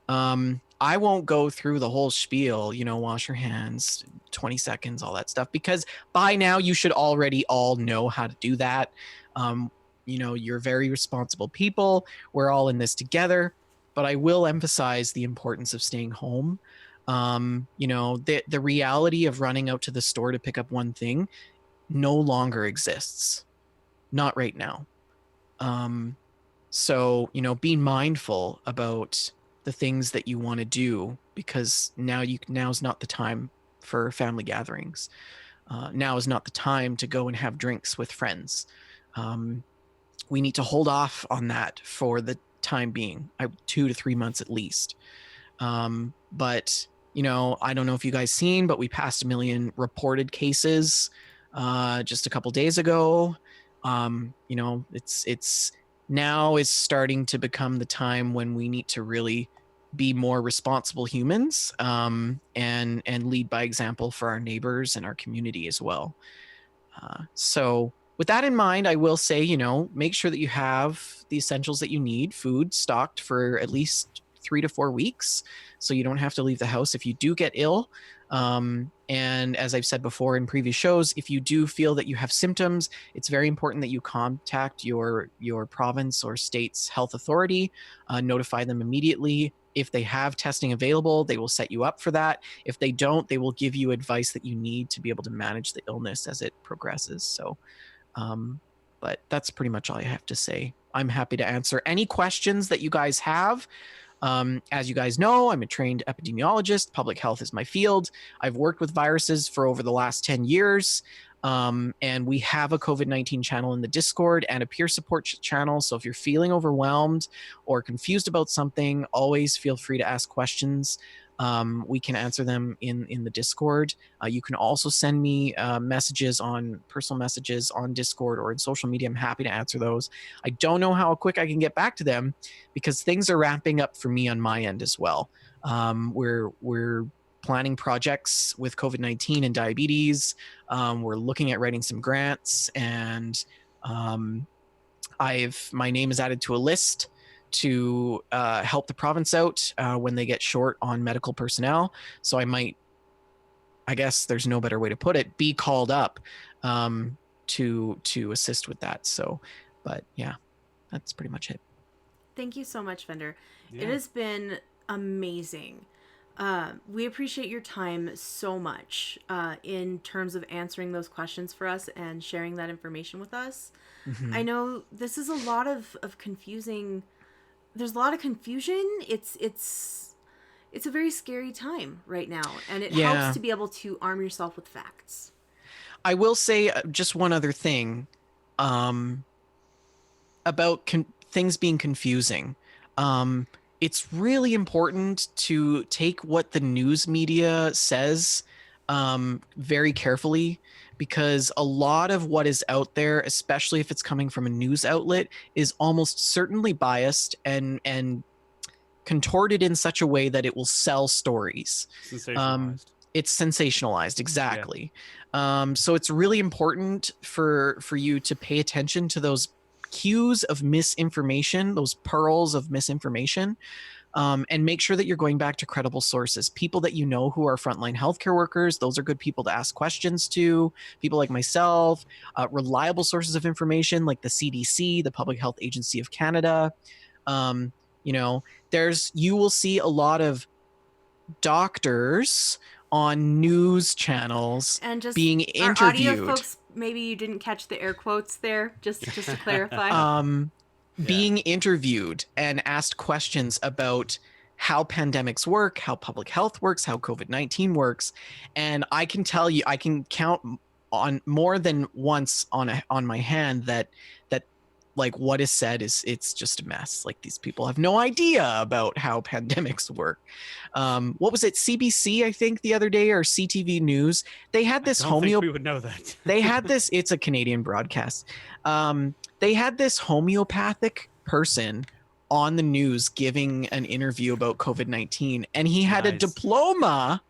I won't go through the whole spiel, you know, wash your hands, 20 seconds, all that stuff, because by now you should already all know how to do that. You know, you're very responsible people. We're all in this together. But I will emphasize the importance of staying home. You know, the reality of running out to the store to pick up one thing no longer exists. Not right now. So, you know, be mindful about the things that you want to do because now's not the time for family gatherings. Now is not the time to go and have drinks with friends. We need to hold off on that for the time being, 2 to 3 months at least. But you know, I don't know if you guys seen, but we passed 1 million reported cases just a couple days ago. You know, it's now is starting to become the time when we need to really be more responsible humans, and lead by example for our neighbors and our community as well. So with that in mind, I will say, you know, make sure that you have the essentials that you need, food stocked for at least 3 to 4 weeks, so you don't have to leave the house if you do get ill. And as I've said before in previous shows, if you do feel that you have symptoms, it's very important that you contact your province or state's health authority, notify them immediately. If they have testing available, they will set you up for that. If they don't, they will give you advice that you need to be able to manage the illness as it progresses. So, but that's pretty much all I have to say. I'm happy to answer any questions that you guys have. As you guys know, I'm a trained epidemiologist. Public health is my field. I've worked with viruses for over the last 10 years. And we have a COVID-19 channel in the Discord and a peer support channel. So if you're feeling overwhelmed or confused about something, always feel free to ask questions. We can answer them in the Discord. You can also send me personal messages on Discord or in social media. I'm happy to answer those. I don't know how quick I can get back to them because things are ramping up for me on my end as well. We're planning projects with COVID-19 and diabetes. We're looking at writing some grants, and my name is added to a list to help the province out when they get short on medical personnel. So I guess there's no better way to put it, be called up to assist with that. So, but yeah, that's pretty much it. Thank you so much, Fender. It Yeah. has been amazing. We appreciate your time so much in terms of answering those questions for us and sharing that information with us. I know this is a lot of confusing. There's a lot of confusion. It's a very scary time right now, and it helps Yeah. to be able to arm yourself with facts. I will say just one other thing um, about things being confusing. Um, it's really important to take what the news media says very carefully, because a lot of what is out there, especially if it's coming from a news outlet, is almost certainly biased and contorted in such a way that it will sell stories. Um, Sensationalized. it's sensationalized, exactly. So it's really important for you to pay attention to those cues of misinformation, those pearls of misinformation, and make sure that you're going back to credible sources, people that you know who are frontline healthcare workers. Those are good people to ask questions to. People like myself, reliable sources of information like the CDC, the Public Health Agency of Canada. Um, you know, you will see a lot of doctors on news channels And just being our audio interviewed. folks, maybe you didn't catch the air quotes there. Just to clarify. Being interviewed and asked questions about how pandemics work, how public health works, how COVID-19 works. And I can tell you, I can count on more than once on my hand that like what is said it's just a mess. Like, these people have no idea about how pandemics work. What was it, CBC, I think, the other day, or CTV News? They had this I don't think we would know that. they had this, it's a Canadian broadcast. They had this homeopathic person on the news giving an interview about COVID-19, and he had a Nice. diploma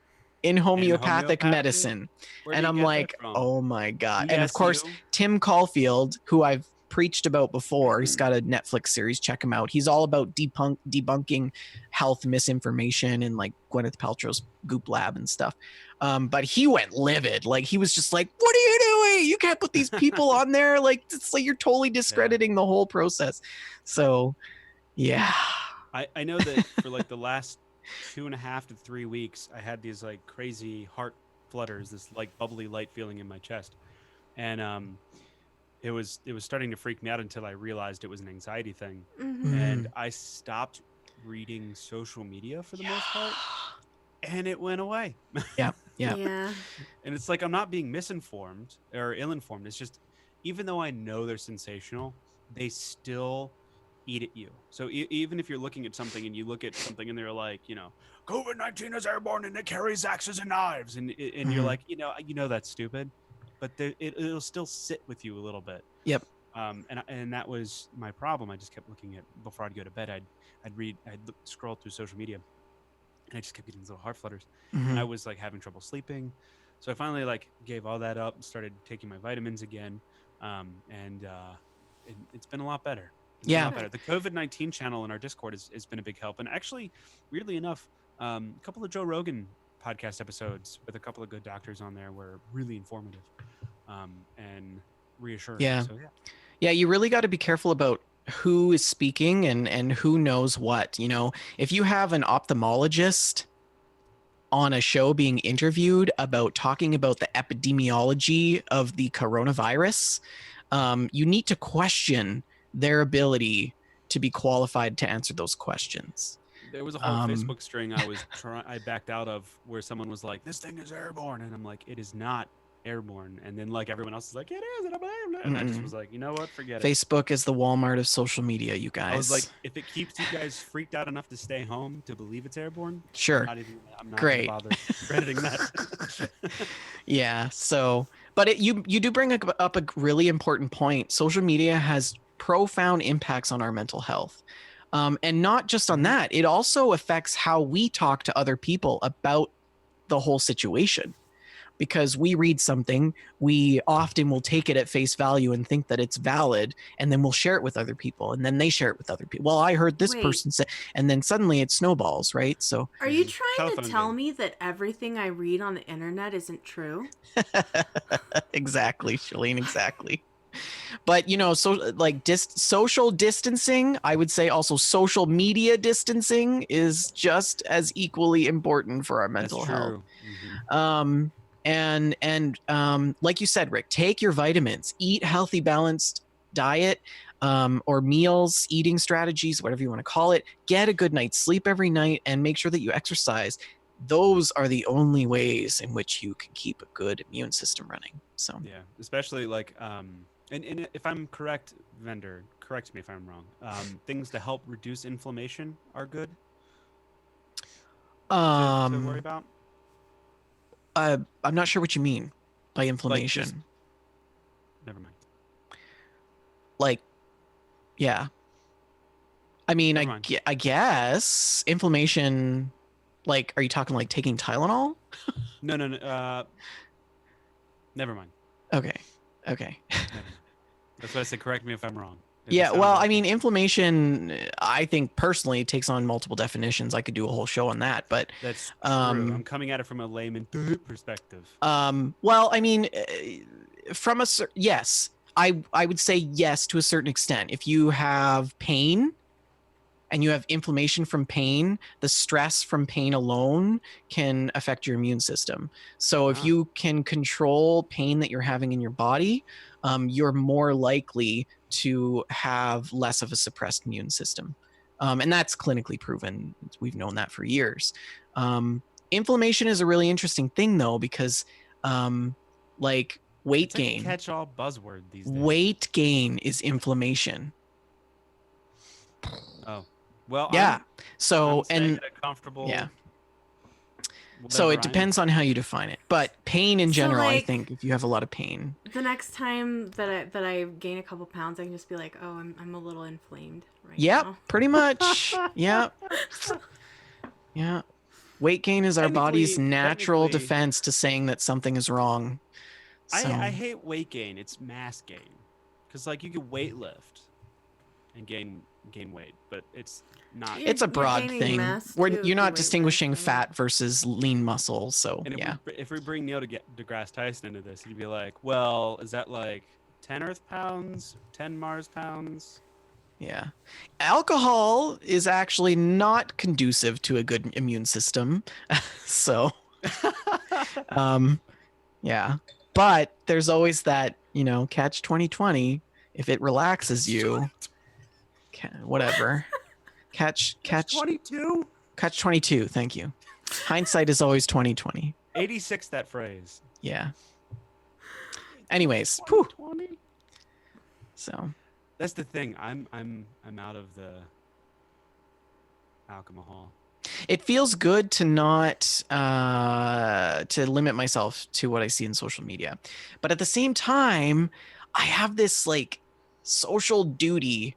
in homeopathic homeopathy? medicine. Where And did I'm you get like, that from? oh my God. And of course, ESU? Tim Caulfield, who I've preached about before, he's got a Netflix series, check him out. He's all about debunking health misinformation and like Gwyneth Paltrow's Goop Lab and stuff. But he went livid. Like, he was just like, what are you doing? You can't put these people on there. Like, it's like you're totally discrediting the whole process. So yeah. I know that for like the last 2.5 to 3 weeks, I had these like crazy heart flutters, this like bubbly light feeling in my chest. And it was starting to freak me out until I realized it was an anxiety thing. And I stopped reading social media for the most part, and it went away. Yeah. Yeah. And it's like, I'm not being misinformed or ill-informed. It's just, even though I know they're sensational, they still eat at you. So even if you're looking at something and you look at something and they're like, COVID-19 is airborne and it carries axes and knives, and you're like, that's stupid, but it'll still sit with you a little bit. Yep. And that was my problem. I just kept looking at, before I'd go to bed, I'd scroll through social media, and I just kept getting these little heart flutters, and I was like having trouble sleeping. So I finally like gave all that up and started taking my vitamins again, and it's been a lot better. It's been a lot better. The COVID-19 channel in our Discord has been a big help, and actually, weirdly enough, a couple of Joe Rogan podcast episodes with a couple of good doctors on there were really informative and reassuring. Yeah. So, Yeah, you really got to be careful about who is speaking and who knows what. If you have an ophthalmologist on a show being interviewed about talking about the epidemiology of the coronavirus, you need to question their ability to be qualified to answer those questions. There was a whole Facebook string I backed out of, where someone was like, "This thing is airborne," and I'm like, "It is not airborne." And then like everyone else is like, "It is," and blah, blah, blah. And I just was like, you know what, forget it. Facebook is the Walmart of social media, you guys. I was like, if it keeps you guys freaked out enough to stay home to believe it's airborne, sure, I'm not great, gonna bother crediting that. Yeah. So, but you do bring up a really important point. Social media has profound impacts on our mental health. And not just on that, it also affects how we talk to other people about the whole situation. Because we read something, we often will take it at face value and think that it's valid, and then we'll share it with other people, and then they share it with other people. Well, I heard this person say, and then suddenly it snowballs, right? So, are you trying to tell me that everything I read on the internet isn't true? Exactly, Shalene, exactly. But so like social distancing, I would say also social media distancing is just as equally important for our That's mental health. true. And like you said, Rick, take your vitamins, eat healthy, balanced diet, or meals, eating strategies, whatever you want to call it. Get a good night's sleep every night and make sure that you exercise. Those are the only ways in which you can keep a good immune system running. So Yeah, especially like and if I'm correct, vendor, correct me if I'm wrong. Things to help reduce inflammation are good to worry about. I'm not sure what you mean by Like inflammation. just never mind. Like, yeah. I mean, Never mind. I guess inflammation. Like, are you talking like taking Tylenol? No. Never mind. Okay. Never mind. That's why I said correct me if I'm wrong. If it Yeah, sounds well, like I mean, it. inflammation, I think personally takes on multiple definitions. I could do a whole show on that, but That's true. I'm coming at it from a layman perspective. well, I mean, from yes, I would say yes to a certain extent. If you have pain and you have inflammation from pain, the stress from pain alone can affect your immune system. So if you can control pain that you're having in your body, you're more likely to have less of a suppressed immune system. And that's clinically proven. We've known that for years. Inflammation is a really interesting thing, though, because like weight It's like gain. a catch-all buzzword these days. Weight gain is inflammation. Oh, well, yeah. I'm staying at a comfortable. Yeah. So it depends on how you define it, but pain in general, I think if you have a lot of pain, the next time that I gain a couple pounds, I can just be like, oh, I'm a little inflamed right yep, now. pretty much. Yeah. Weight gain is our body's natural defense to saying that something is wrong. So. I hate weight gain. It's mass gain, because like you can weight lift and gain weight, but it's not. It's a broad thing. You're not distinguishing fat versus lean muscle. So and yeah. If we bring Neil deGrasse Tyson into this, he'd be like, "Well, is that like 10 Earth pounds, 10 Mars pounds?" Yeah. Alcohol is actually not conducive to a good immune system. So, yeah. But there's always that, catch 2020. If it relaxes you, whatever. Catch 22? Catch 22. Thank you. Hindsight is always 2020. 86, that phrase. Yeah. Anyways, so that's the thing. I'm out of the alcohol. It feels good to not to limit myself to what I see in social media, but at the same time, I have this like social duty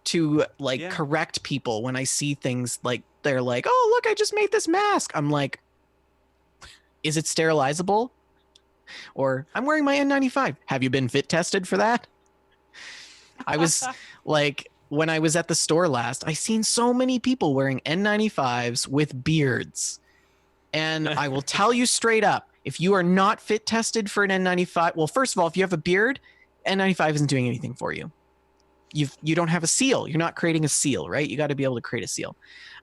to correct people when I see things like they're like, oh look, I just made this mask. I'm like, is it sterilizable? Or I'm wearing my N95. Have you been fit tested for that? I was like, when I was at the store last, I seen so many people wearing N95s with beards. And I will tell you straight up, if you are not fit tested for an N95, well, first of all, if you have a beard, N95 isn't doing anything for you. You don't have a seal. You're not creating a seal, right? You got to be able to create a seal.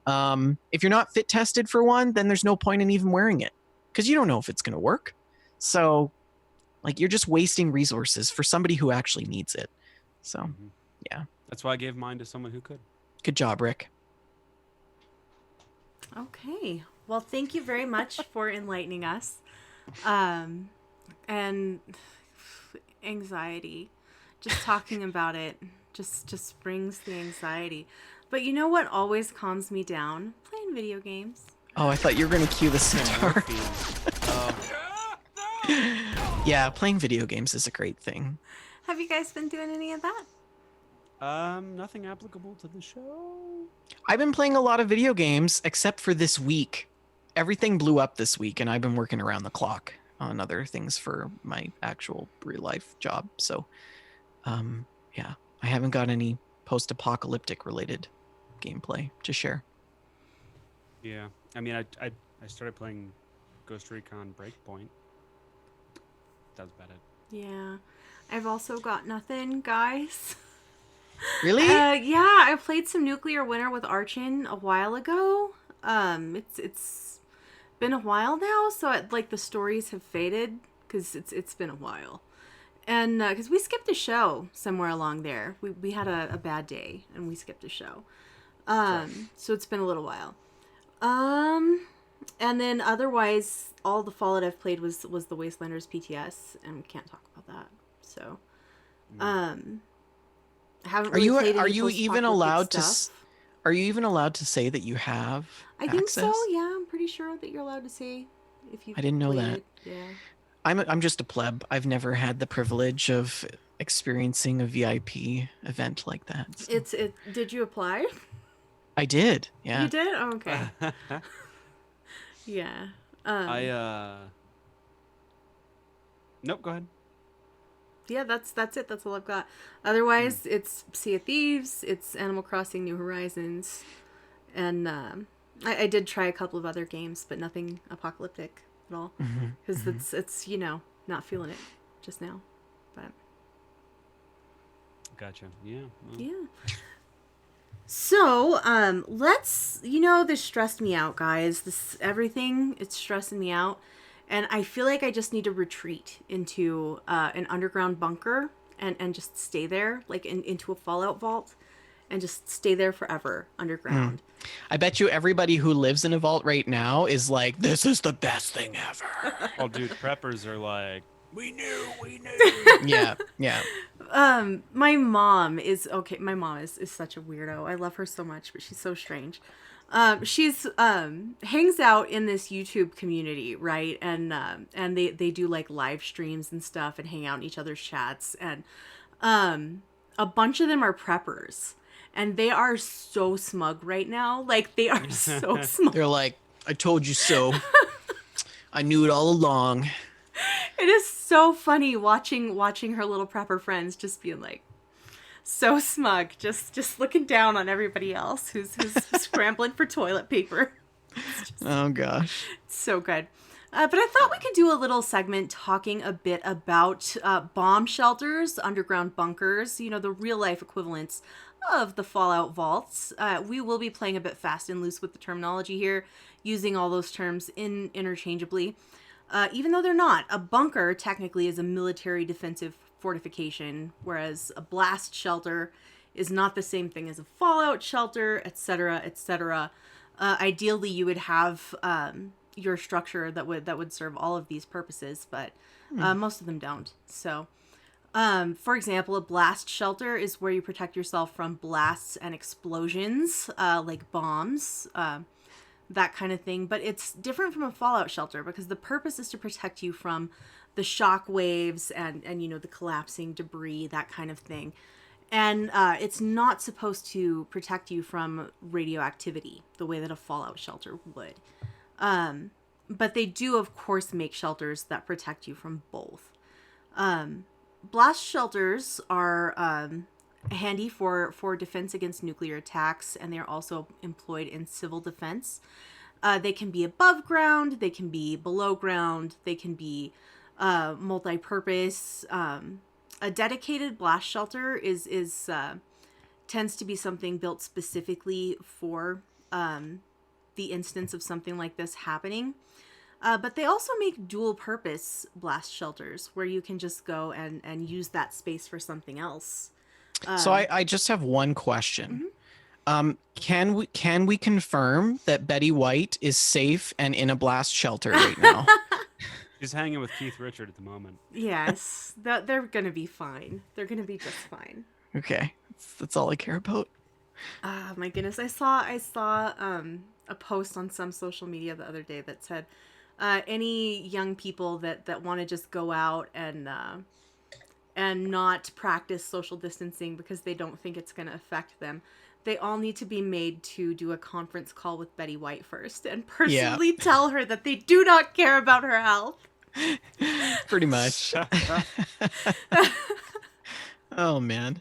If you're not fit tested for one, then there's no point in even wearing it because you don't know if it's going to work. So like you're just wasting resources for somebody who actually needs it. So, yeah. That's why I gave mine to someone who could. Good job, Rick. Okay. Well, thank you very much for enlightening us. And anxiety. Just talking about it just brings the anxiety. But you know what always calms me down? Playing video games. Oh, I thought you were going to cue the sitar. Yeah, playing video games is a great thing. Have you guys been doing any of that? Nothing applicable to the show. I've been playing a lot of video games, except for this week. Everything blew up this week, and I've been working around the clock on other things for my actual real life job. So, yeah, I haven't got any post-apocalyptic related gameplay to share. Yeah, I mean, I started playing Ghost Recon Breakpoint. That was about it. Yeah. I've also got nothing, guys. Really? Yeah, I played some Nuclear Winter with Archin a while ago. It's been a while now, so like the stories have faded because it's been a while, and because we skipped a show somewhere along there, we had a bad day and we skipped a show. So it's been a little while. And then otherwise, all the Fallout I've played was the Wastelanders PTS, and we can't talk about that. So, I haven't really played any are you even post-apocalyptic allowed to stuff. are you even allowed to say that you have I think so. access? Yeah, I'm pretty sure that you're allowed to say if you. I didn't know that. Yeah. I'm just a pleb. I've never had the privilege of experiencing a VIP event like that. So. It. Did you apply? I did. Yeah. You did. Oh, okay. Yeah. Nope, go ahead. Yeah, that's it. That's all I've got. Otherwise, it's Sea of Thieves, it's Animal Crossing New Horizons, and I did try a couple of other games, but nothing apocalyptic at all, because it's not feeling it just now, but Gotcha. Yeah. Well, yeah. So let's this stressed me out, guys. This everything it's stressing me out. And I feel like I just need to retreat into an underground bunker and just stay there, like into a Fallout vault, and just stay there forever underground. I bet you everybody who lives in a vault right now is like, this is the best thing ever. Oh, dude, preppers are like, we knew. Yeah, yeah. My mom is okay. My mom is such a weirdo. I love her so much, but she's so strange. She's hangs out in this YouTube community, right? And they do like live streams and stuff and hang out in each other's chats. And a bunch of them are preppers, and they are so smug right now. Like they are so smug. They're like, I told you so. I knew it all along. It is so funny watching her little prepper friends just being like so smug, just looking down on everybody else who's scrambling for toilet paper. Oh gosh. So good. But I thought we could do a little segment talking a bit about bomb shelters, underground bunkers, the real life equivalents of the Fallout vaults. We will be playing a bit fast and loose with the terminology here, using all those terms interchangeably. Even though they're not, a bunker technically is a military defensive fortification, whereas a blast shelter is not the same thing as a fallout shelter, etc., etc. Ideally, you would have your structure that would serve all of these purposes, but most of them don't. So, for example, a blast shelter is where you protect yourself from blasts and explosions, like bombs, that kind of thing. But it's different from a fallout shelter because the purpose is to protect you from the shock waves and the collapsing debris, that kind of thing. And it's not supposed to protect you from radioactivity the way that a fallout shelter would. But they do, of course, make shelters that protect you from both. Blast shelters are handy for defense against nuclear attacks, and they're also employed in civil defense. They can be above ground, they can be below ground, they can be multi-purpose. A dedicated blast shelter is tends to be something built specifically for the instance of something like this happening. But they also make dual purpose blast shelters where you can just go and use that space for something else. So I just have one question. Can we confirm that Betty White is safe and in a blast shelter right now? She's hanging with Keith Richard at the moment. Yes, they're gonna be fine. They're gonna be just fine. Okay, that's all I care about. Oh my goodness, I saw a post on some social media the other day that said any young people that want to just go out and not practice social distancing because they don't think it's going to affect them, they all need to be made to do a conference call with Betty White first and personally tell her that they do not care about her health. Pretty much. Oh man.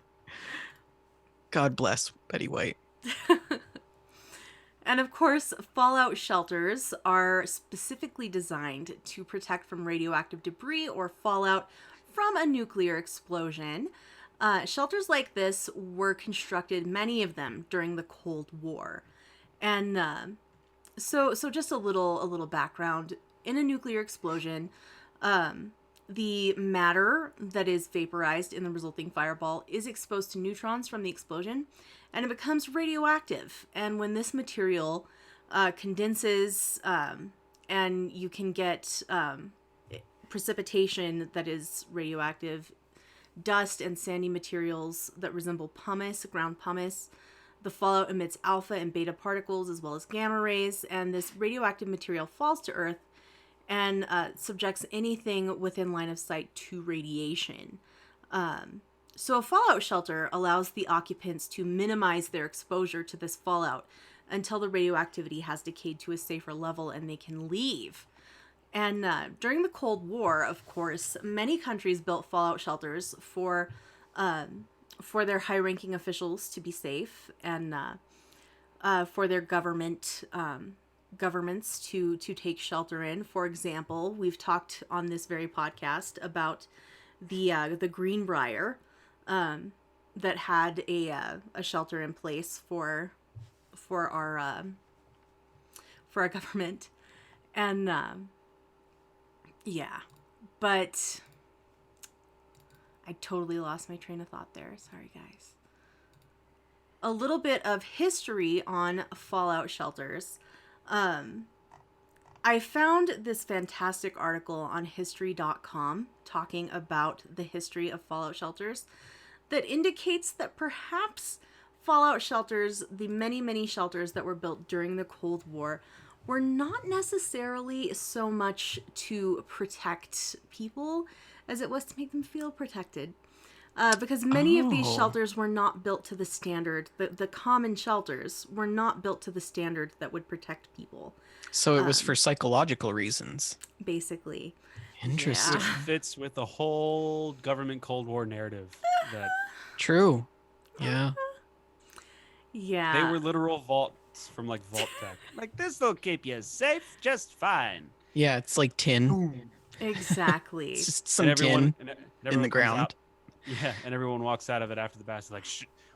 God bless Betty White. And of course, fallout shelters are specifically designed to protect from radioactive debris or fallout from a nuclear explosion. Shelters like this were constructed, many of them, during the Cold War. And so just a little background. In a nuclear explosion, the matter that is vaporized in the resulting fireball is exposed to neutrons from the explosion, and it becomes radioactive. And when this material condenses, and you can get precipitation that is radioactive, dust and sandy materials that resemble pumice, ground pumice. The fallout emits alpha and beta particles as well as gamma rays, and this radioactive material falls to Earth and subjects anything within line of sight to radiation. So a fallout shelter allows the occupants to minimize their exposure to this fallout until the radioactivity has decayed to a safer level and they can leave. And during the Cold War, of course, many countries built fallout shelters for their high-ranking officials to be safe, and for their governments to take shelter in. For example, we've talked on this very podcast about the Greenbrier that had a shelter in place for our government, and yeah, but I totally lost my train of thought there. Sorry, guys. A little bit of history on fallout shelters. I found this fantastic article on history.com talking about the history of fallout shelters that indicates that perhaps fallout shelters, the many shelters that were built during the Cold War, were not necessarily so much to protect people as it was to make them feel protected. Because many of these shelters were not built to the standard. The common shelters were not built to the standard that would protect people. So it was for psychological reasons. Basically. Interesting. Yeah. Fits with the whole government Cold War narrative that True. Yeah. Yeah. they were literal vaults from like Vault Tech. Like, this will keep you safe just fine. Yeah, it's like tin. Exactly. It's just some tin and in everyone the comes ground. out- yeah, and everyone walks out of it after the bash like,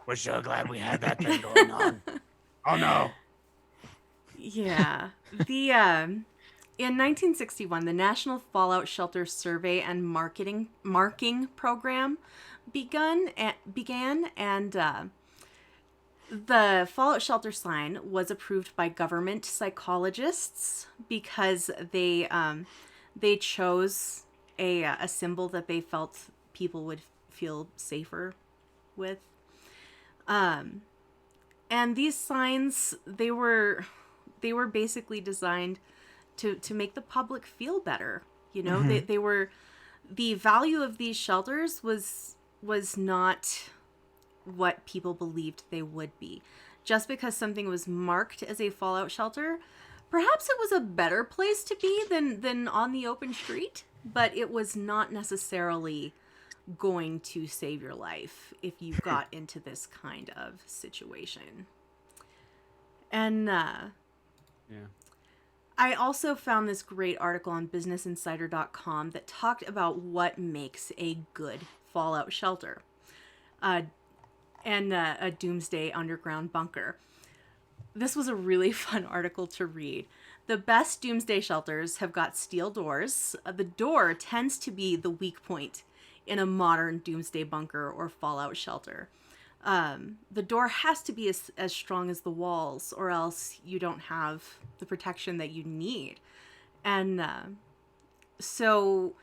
we're so glad we had that thing going on. Oh no. Yeah. In 1961, the National Fallout Shelter Survey and Marking Program began, and the fallout shelter sign was approved by government psychologists because they chose a symbol that they felt people would feel safer with. And these signs, they were basically designed to make the public feel better. You know, they were, the value of these shelters was not what people believed they would be. Just because something was marked as a fallout shelter, perhaps it was a better place to be than on the open street, but it was not necessarily going to save your life if you got into this kind of situation. And Yeah. I also found this great article on businessinsider.com that talked about what makes a good fallout shelter. And a doomsday underground bunker. This was a really fun article to read. The best doomsday shelters have got steel doors. The door tends to be the weak point in a modern doomsday bunker or fallout shelter. The door has to be as strong as the walls, or else you don't have the protection that you need. And so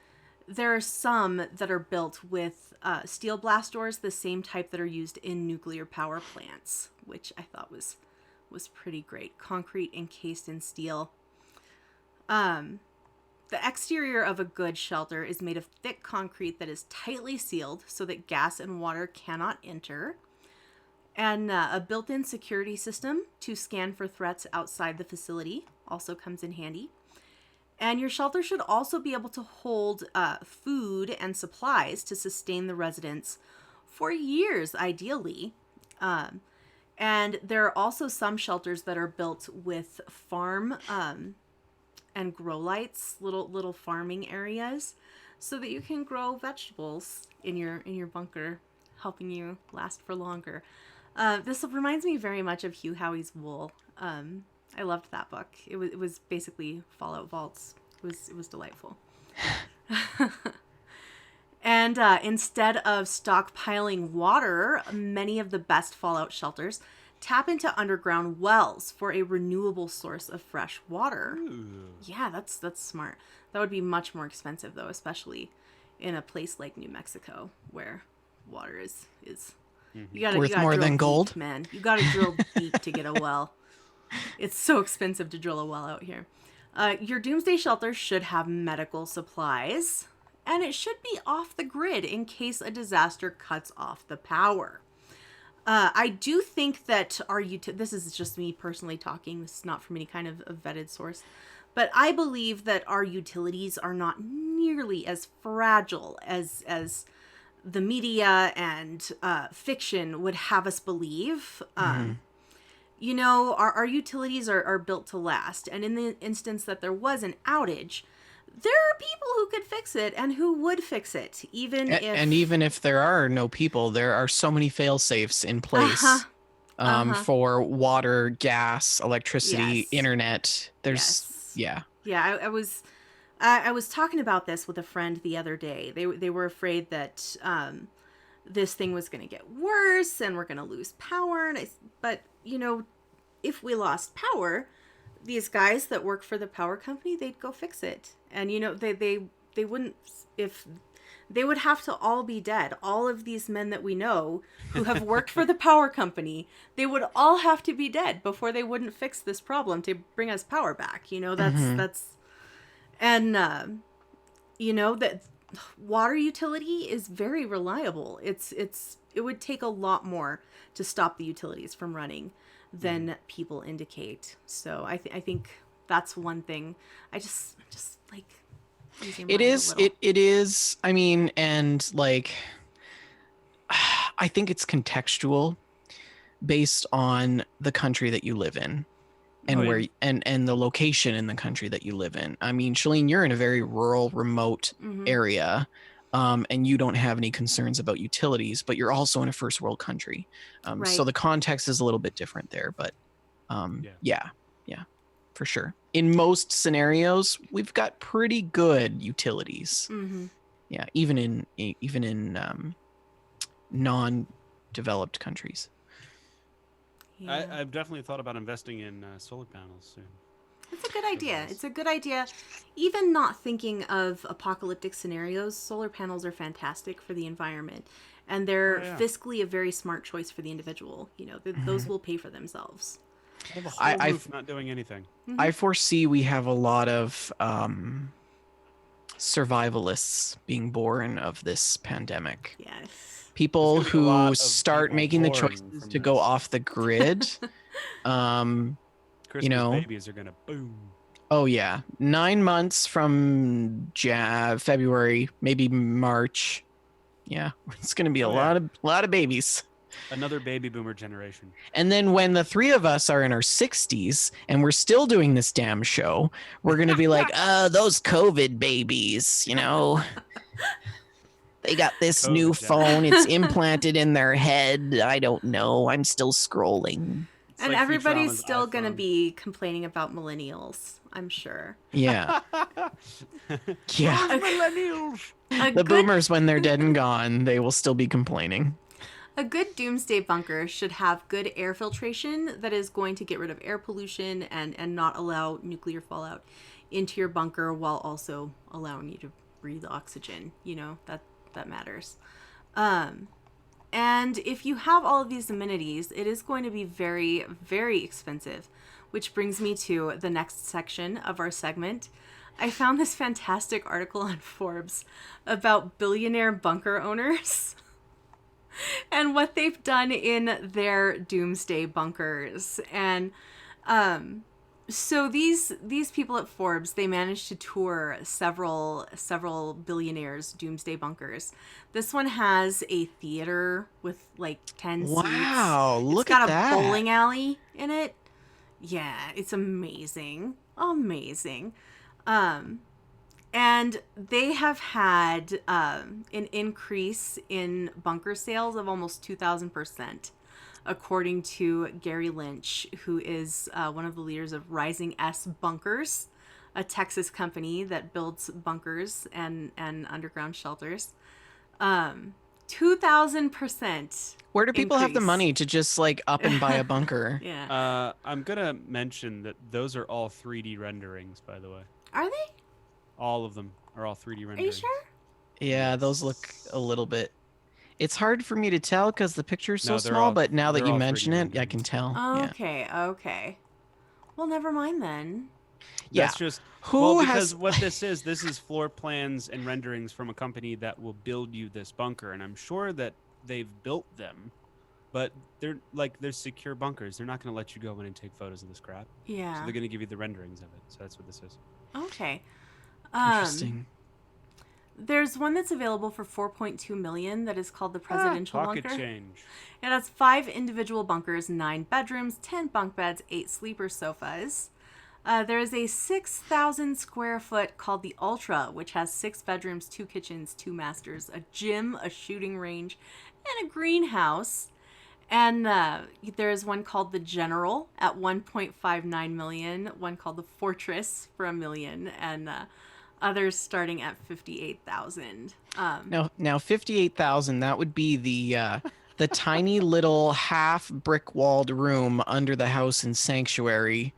there are some that are built with steel blast doors, the same type that are used in nuclear power plants, which I thought was pretty great. Concrete encased in steel. The exterior of a good shelter is made of thick concrete that is tightly sealed so that gas and water cannot enter. And a built-in security system to scan for threats outside the facility also comes in handy. And your shelter should also be able to hold food and supplies to sustain the residents for years, ideally. And there are also some shelters that are built with farm and grow lights, little farming areas so that you can grow vegetables in your bunker, helping you last for longer. This reminds me very much of Hugh Howey's Wool. I loved that book. It was basically Fallout Vaults. It was delightful. And instead of stockpiling water, many of the best Fallout shelters tap into underground wells for a renewable source of fresh water. Ooh. Yeah, that's smart. That would be much more expensive though, especially in a place like New Mexico where water is you gotta Worth more drill than deep, gold? man. You gotta drill deep to get a well. It's so expensive to drill a well out here. Your doomsday shelter should have medical supplies, and it should be off the grid in case a disaster cuts off the power. I do think that this is just me personally talking. This is not from any kind of a vetted source. But I believe that our utilities are not nearly as fragile as the media and fiction would have us believe. You know, our utilities are built to last. And in the instance that there was an outage, there are people who could fix it and who would fix it, even if... And even if there are no people, there are so many fail safes in place for water, gas, electricity, Yes. internet. There's Yes. Yeah, I was talking about this with a friend the other day. They were afraid that this thing was going to get worse and we're going to lose power. But you know, if we lost power, these guys that work for the power company, they'd go fix it. And you know, they wouldn't, if they would have to all be dead. All of these men that we know who have worked for the power company, they would all have to be dead before they wouldn't fix this problem to bring us power back. You know, and you know, that water utility is very reliable. It would take a lot more to stop the utilities from running than people indicate. So I think that's one thing. I just like using It mine a is. little. It is. I mean, and like, I think it's contextual, based on the country that you live in, and Oh, where yeah. and the location in the country that you live in. I mean, Shalene, you're in a very rural, remote Mhm. area, and you don't have any concerns about utilities, but you're also in a first world country, Right. so the context is a little bit different there. But yeah, for sure. In most scenarios, we've got pretty good utilities. Mhm. Yeah, even in non-developed countries. Yeah. I've definitely thought about investing in solar panels soon. It's a good idea. Yes. It's a good idea. Even not thinking of apocalyptic scenarios, solar panels are fantastic for the environment. And they're Oh, yeah. fiscally a very smart choice for the individual. You know, those will pay for themselves. I have a whole I- roof not doing anything. I foresee we have a lot of survivalists being born of this pandemic. Yes. People There's gonna be a lot who of start people making the born choices from to go this. off the grid. Christmas know. babies are gonna boom. Oh yeah, 9 months from February, maybe March. Yeah, it's gonna be a Oh, yeah. lot of babies. Another baby boomer generation. And then when the three of us are in our 60s and we're still doing this damn show, we're gonna be like, those COVID babies, you know. They got this new COVID phone. It's implanted in their head. I don't know. I'm still scrolling. It's And like everybody's Futurama's still going to iPhone. be complaining about millennials, I'm sure. Yeah. Yeah. Millennials. The boomers, when they're dead and gone, they will still be complaining. A good doomsday bunker should have good air filtration that is going to get rid of air pollution and not allow nuclear fallout into your bunker while also allowing you to breathe oxygen. You know, that matters. And if you have all of these amenities, it is going to be very, very expensive, which brings me to the next section of our segment. I found this fantastic article on Forbes about billionaire bunker owners and what they've done in their doomsday bunkers. And so these people at Forbes, they managed to tour several billionaires' doomsday bunkers. This one has a theater with like 10 seats. Wow, look It's got at that. a bowling alley in it. Yeah, it's amazing. Amazing. And they have had an increase in bunker sales of almost 2,000%, according to Gary Lynch, who is one of the leaders of Rising S Bunkers, a Texas company that builds bunkers and underground shelters. 2,000%. Where do people have the increase. money to just like up and buy a bunker? Yeah. I'm gonna mention that those are all 3D renderings, by the way. Are they? All of them are all 3D renderings. Are you sure? Yeah, those look a little bit. It's hard for me to tell because the picture's so No, they're small, all- but now that they're you all 3D mention it, I renderings. can tell. Yeah. Okay. Well, never mind then. Yeah. That's just Who well, has- because what this is floor plans and renderings from a company that will build you this bunker, and I'm sure that they've built them, but they're secure bunkers. They're not going to let you go in and take photos of this crap. So Yeah. they're going to give you the renderings of it. So that's what this is. Okay. Interesting. There's one that's available for 4.2 million that is called the Presidential Pocket Bunker. change. It has 5 individual bunkers, 9 bedrooms, 10 bunk beds, 8 sleeper sofas. There is a 6,000 square foot called the Ultra, which has 6 bedrooms, 2 kitchens, 2 masters, a gym, a shooting range, and a greenhouse. And there's one called the General at 1.59 million, one called the Fortress for $1 million, and others starting at 58,000. Now 58,000. That would be the tiny little half brick walled room under the house in Sanctuary,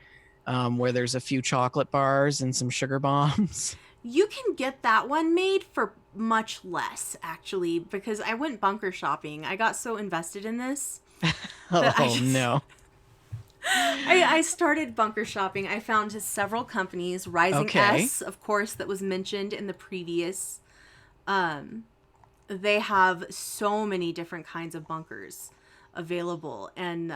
where there's a few chocolate bars and some sugar bombs. You can get that one made for much less, actually, because I went bunker shopping. I got so invested in this. Oh no. I started bunker shopping. I found several companies. Rising Okay. S, of course, that was mentioned in the previous. They have so many different kinds of bunkers available. And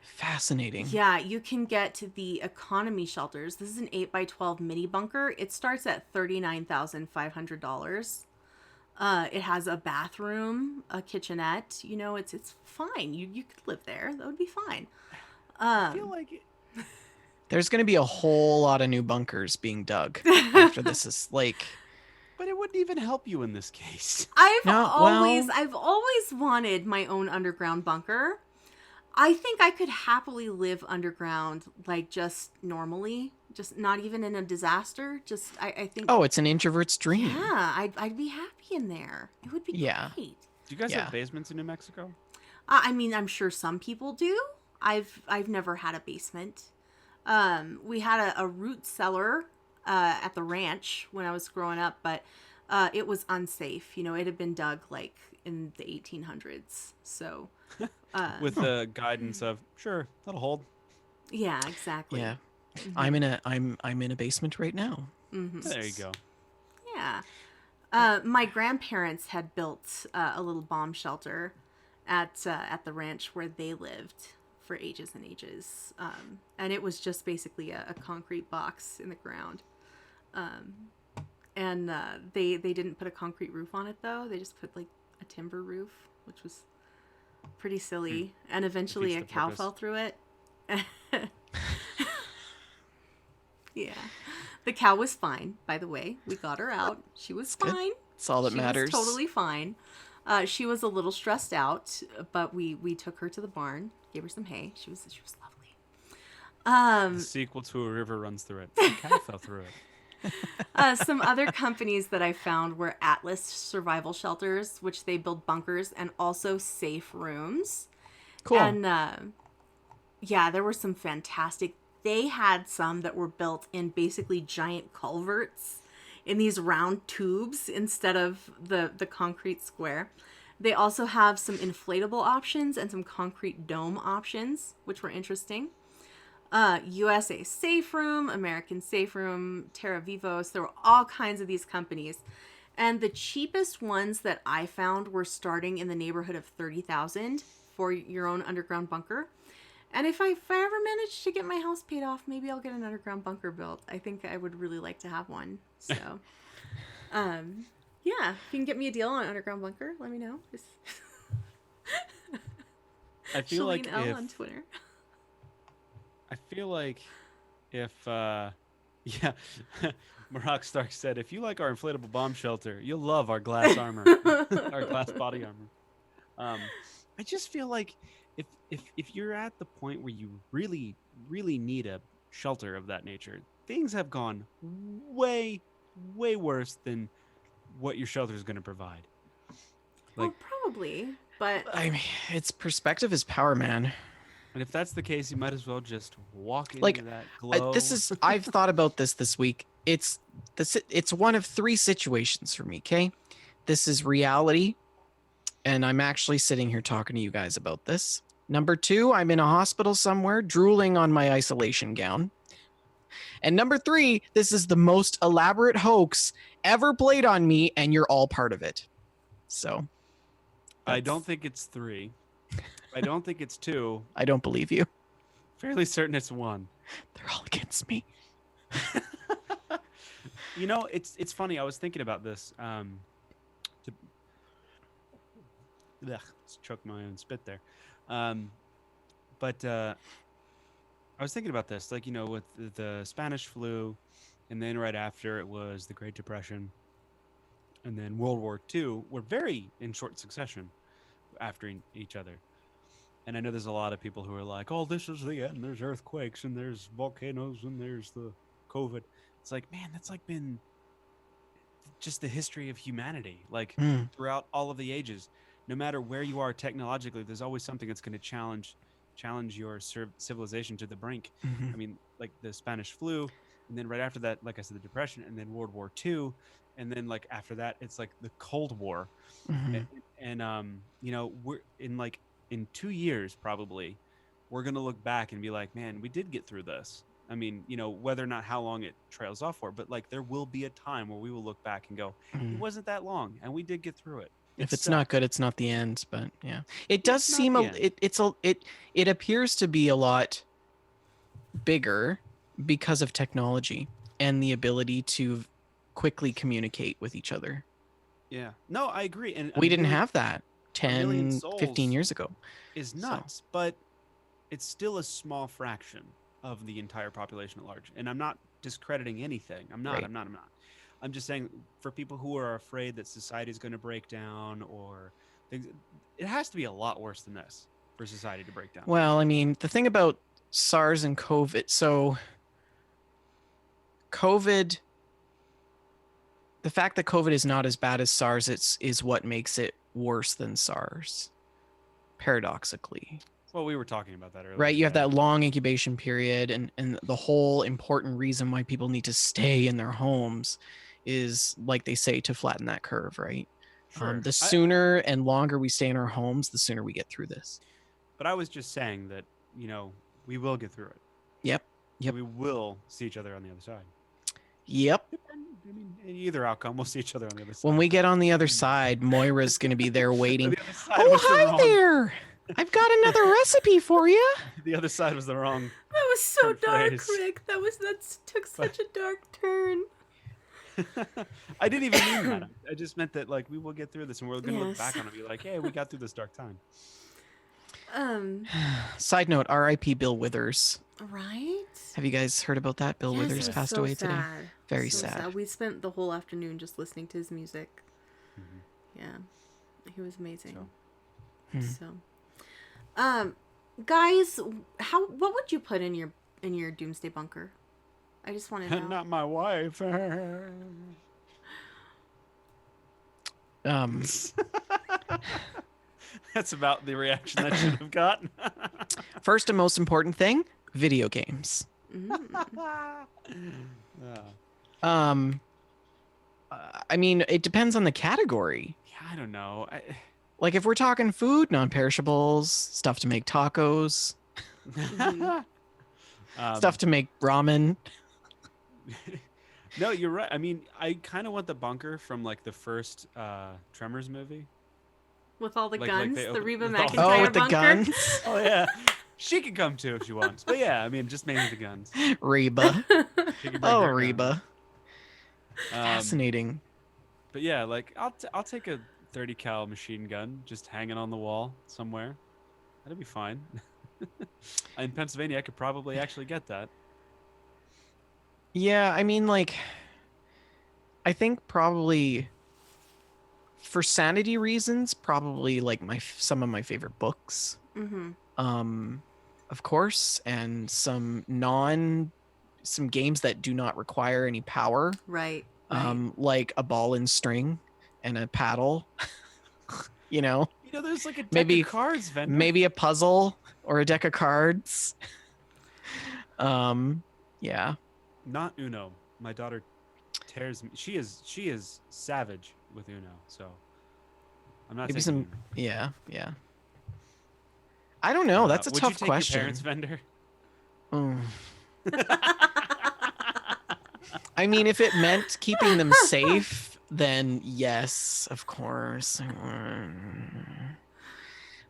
Fascinating. yeah, you can get the economy shelters. This is an 8x12 mini bunker. It starts at $39,500. It has a bathroom, a kitchenette. You know, it's fine. You could live there. That would be fine. I feel like it, There's going to be a whole lot of new bunkers being dug after this is like. but it wouldn't even help you in this case. I've No, always well- I've always wanted my own underground bunker. I think I could happily live underground, like just normally, just not even in a disaster. Just I think. Oh, it's an introvert's dream. Yeah, I'd be happy in there. It would be Yeah. great. Do you guys Yeah. have basements in New Mexico? I mean, I'm sure some people do. I've never had a basement. We had a root cellar at the ranch when I was growing up, but it was unsafe. You know, it had been dug like in the 1800s. So, With the guidance of, sure, that'll hold. yeah, exactly. Yeah. I'm in a basement right now. Mm-hmm. There you go. Yeah. My grandparents had built a little bomb shelter at the ranch where they lived for ages and ages. And it was just basically a concrete box in the ground. And they didn't put a concrete roof on it, though. They just put, like, a timber roof, which was pretty silly. And eventually a Defeats the cow purpose. fell through it. Yeah. The cow was fine, by the way. We got her out. She was good. fine. That's all that She matters. was totally fine. She was a little stressed out, but we took her to the barn, gave her some hay. She was lovely. The sequel to A River Runs Through It. The cat fell through it. Some other companies that I found were Atlas Survival Shelters, which they build bunkers and also safe rooms. Cool. And yeah, there were some fantastic. They had some that were built in basically giant culverts in these round tubes instead of the concrete square. They also have some inflatable options and some concrete dome options, which were interesting. USA Safe Room, American Safe Room, Terra Vivos. There were all kinds of these companies. And the cheapest ones that I found were starting in the neighborhood of $30,000 for your own underground bunker. And if I ever manage to get my house paid off, maybe I'll get an underground bunker built. I think I would really like to have one. So, yeah, if you can get me a deal on an underground bunker, let me know. Just I feel like Shalene L if on Twitter. I feel like if Yeah. Marak Stark said, if you like our inflatable bomb shelter, you'll love our glass armor, our glass body armor. I just feel like if you're at the point where you really, really need a shelter of that nature, things have gone way, way worse than what your shelter is going to provide. Well, Like, probably, but I mean, it's perspective is power, man. and if that's the case, you might as well just walk Like, into that glow. I've thought about this week. It's one of three situations for me. Okay, this is reality, and I'm actually sitting here talking to you guys about this. Number two, I'm in a hospital somewhere, drooling on my isolation gown. And number three, this is the most elaborate hoax ever played on me, and you're all part of it. So, I don't that's- think it's 3. I don't think it's 2. I don't believe you. Fairly certain it's 1. They're all against me. You know, it's funny. I was thinking about this. Choked my own spit there. But I was thinking about this, like, you know, with the Spanish flu, and then right after it was the Great Depression, and then World War II were very in short succession after each other. And I know there's a lot of people who are like, oh, this is the end. There's earthquakes and there's volcanoes and there's the COVID. It's like, man, that's like been just the history of humanity, like throughout all of the ages. No matter where you are technologically, there's always something that's going to challenge your civilization to the brink. I mean, like the Spanish flu, and then right after that, like I said, the Depression, and then World War II, and then like after that, it's like the Cold War. And you know, we're in 2 years probably, we're gonna look back and be like, man, we did get through this. I mean, you know, whether or not how long it trails off for, but like there will be a time where we will look back and go, it wasn't that long, and we did get through it. If it's not good, it's not the end. But yeah, it Yeah, does it's not seem the end. it appears to be a lot bigger because of technology and the ability to quickly communicate with each other. Yeah, no, I agree. And We didn't have that million 10, 15 souls years ago. is So- nuts, but it's still a small fraction of the entire population at large. And I'm not discrediting anything. I'm not. Right. I'm not. I'm just saying, for people who are afraid that society is going to break down or things, it has to be a lot worse than this for society to break down. Well, I mean, the thing about SARS and COVID, so COVID, the fact that COVID is not as bad as SARS is what makes it worse than SARS, paradoxically. Well, we were talking about that earlier. Right, you have yeah. that long incubation period, and the whole important reason why people need to stay in their homes is, like they say, to flatten that curve, right? Sure. The sooner and longer we stay in our homes, the sooner we get through this. But I was just saying that, you know, we will get through it. Yep. We will see each other on the other side. Yep. I mean, in either outcome, we'll see each other on the other side. When we get on the other side, Moira's going to be there waiting. The other side Oh, was the hi wrong- there. I've got another recipe for you. The other side was the wrong. that was so Turn dark, phrase. Rick. That took such a dark turn. I didn't even mean that. I just meant that, like, we will get through this, and we're gonna look Yes. back on it and be like, "Hey, we got through this dark time." Side note, R.I.P. Bill Withers. Right? Have you guys heard about that? Bill Yes, Withers it was passed so away today. sad. Very So sad. We spent the whole afternoon just listening to his music. Mm-hmm. Yeah, he was amazing. Hmm. So, guys, what would you put in your doomsday bunker? I just want to know. Not my wife. That's about the reaction I should have gotten. First and most important thing, video games. I mean, it depends on the category. Yeah, I don't know. Like if we're talking food, non-perishables, stuff to make tacos, stuff to make ramen. No, you're right. I mean, I kind of want the bunker from like the first Tremors movie. With all the Like guns, they the open- Reba with all- McEntire Oh, with the bunker. guns. Oh yeah, she can come too if she wants. But yeah, I mean, just mainly the guns. Reba. She can bring Oh, her guns. Reba. Um, Fascinating. But yeah, like I'll take a 30 cal machine gun just hanging on the wall somewhere. That'd be fine. In Pennsylvania, I could probably actually get that. Yeah, I mean, like, I think probably for sanity reasons, probably like some of my favorite books, Mm-hmm. um, of course, and some games that do not require any power, Right. Right. like a ball and string and a paddle. You know, You know, there's like a deck of maybe cards vendor. maybe a puzzle or a deck of cards. Um, yeah, Not Uno. My daughter tears me. She is savage with Uno. So I'm not maybe taking some. Uno. Yeah, yeah. I don't know. That's a Would you tough take your parents' question. vendor? Mm. I mean, if it meant keeping them safe, then yes, of course.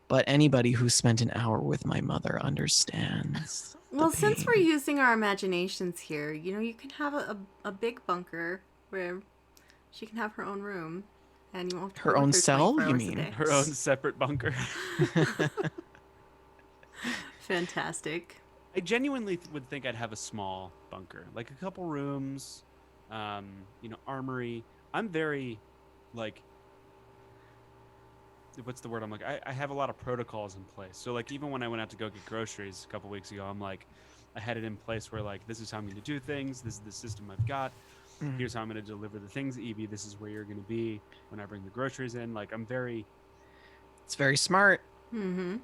But anybody who spent an hour with my mother understands the Well, since we're pain. using our imaginations here, you can have a big bunker where she can have her own room, and you won't have to Her be with own her cell, 24 you hours a mean? day. Her own separate bunker. Fantastic. I genuinely would think I'd have a small bunker, like a couple rooms, armory. I'm very, like, what's the word? I'm like, I have a lot of protocols in place. So, like, even when I went out to go get groceries a couple weeks ago, I'm like, I had it in place where, like, this is how I'm going to do things. This is the system I've got. Here's how I'm going to deliver the things, Evie. This is where you're going to be when I bring the groceries in. Like, I'm very, It's very smart. Mm-hmm.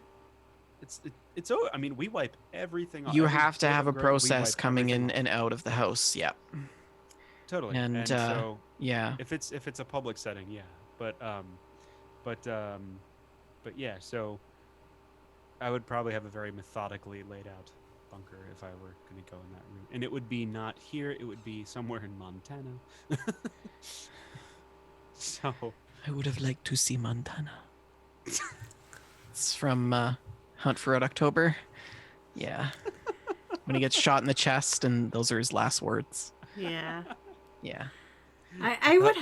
I mean, we wipe everything off. You Every have to bit have of a ground, we process wipe coming everything in off. and out of the house. Yeah. Totally. And So yeah. if it's a public setting, yeah. But yeah, so I would probably have a very methodically laid out bunker if I were going to go in that route. And it would be not here, it would be somewhere in Montana. So I would have liked to see Montana. It's from Hunt for Red October. Yeah. When he gets shot in the chest and those are his last words. Yeah. Yeah. I would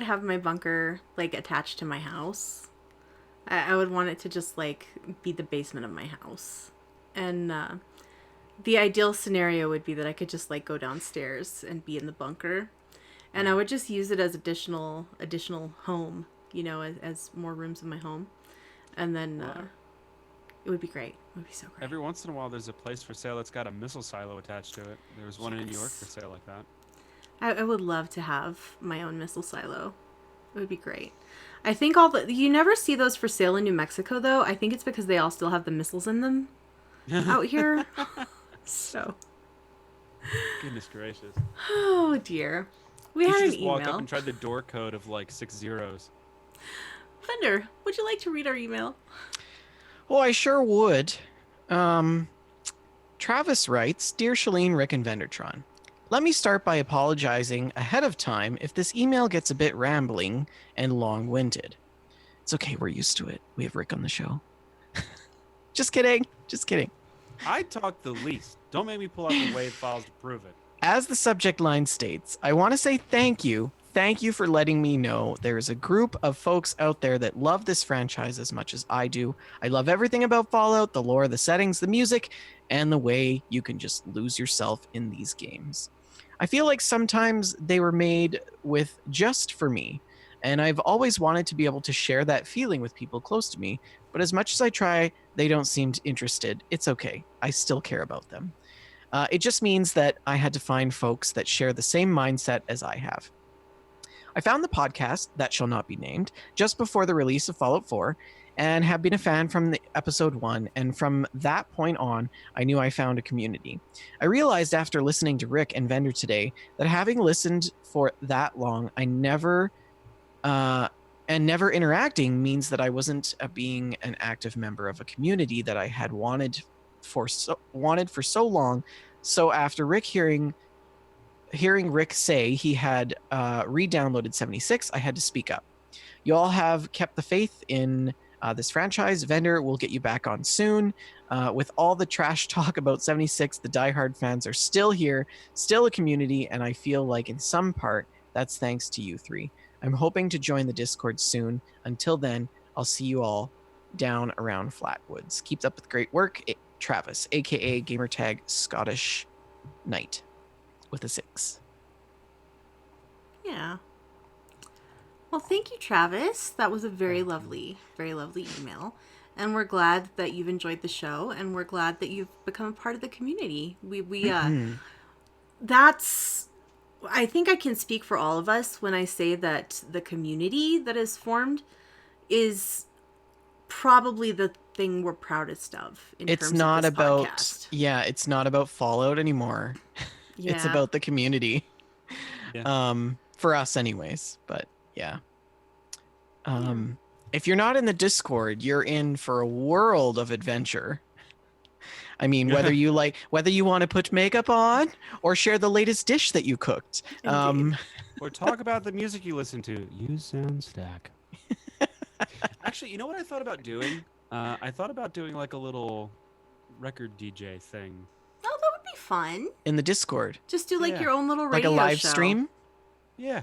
have my bunker like attached to my house. I would want it to just like be the basement of my house, and the ideal scenario would be that I could just like go downstairs and be in the bunker, and I would just use it as additional home, as more rooms in my home, and then Well, it would be great. It would be so great. every once in a while there's a place for sale that's got a missile silo attached to it. There was one in New York for Yes. sale like that. I would love to have my own missile silo. It would be great. I think you never see those for sale in New Mexico though. I think it's because they all still have the missiles in them out here. So, Goodness gracious. oh dear. We You had should an just walk up email. and try the door code of like 6 zeros. Fender, would you like to read our email? Well, I sure would. Travis writes, Dear Shalene, Rick, and Vendertron, let me start by apologizing ahead of time if this email gets a bit rambling and long-winded. It's okay, we're used to it. We have Rick on the show. Just kidding. Just kidding. I talk the least. Don't make me pull out the WAV files to prove it. As the subject line states, I want to say thank you. Thank you for letting me know there is a group of folks out there that love this franchise as much as I do. I love everything about Fallout, the lore, the settings, the music, and the way you can just lose yourself in these games. I feel like sometimes they were made with just for me, and I've always wanted to be able to share that feeling with people close to me, but as much as I try, they don't seem interested. It's okay. I still care about them. It just means that I had to find folks that share the same mindset as I have. I found the podcast, That Shall Not Be Named, just before the release of Fallout 4, and have been a fan from the episode 1, and from that point on, I knew I found a community. I realized after listening to Rick and Vendor today that having listened for that long, never interacting means that I wasn't being an active member of a community that I had wanted for so long. So after hearing Rick say he had re-downloaded 76, I had to speak up. You all have kept the faith in this franchise. Vendor will get you back on soon. With all the trash talk about 76, the diehard fans are still here, still a community, and I feel like in some part that's thanks to you three. I'm hoping to join the Discord soon. Until then, I'll see you all down around Flatwoods. Keep up with great work. Travis, aka gamertag Scottish Knight. with a 6. Yeah. Well, thank you, Travis. That was a very Thank you. lovely email. And we're glad that you've enjoyed the show, and we're glad that you've become a part of the community. That's, I think I can speak for all of us when I say that the community that is formed is probably the thing we're proudest of in It's terms of not this about, podcast. it's not about Fallout anymore. It's Yeah. about the community. Yeah. For us anyways, but yeah. Yeah. If you're not in the Discord, you're in for a world of adventure. I mean, whether you want to put makeup on or share the latest dish that you cooked. Indeed. Or talk about the music you listen to. Use SoundStack. Actually, you know what I thought about doing? I thought about doing like a little record DJ thing. Oh, that would be fun. In the Discord. Just do like Yeah. your own little Like radio a live show. stream. Yeah.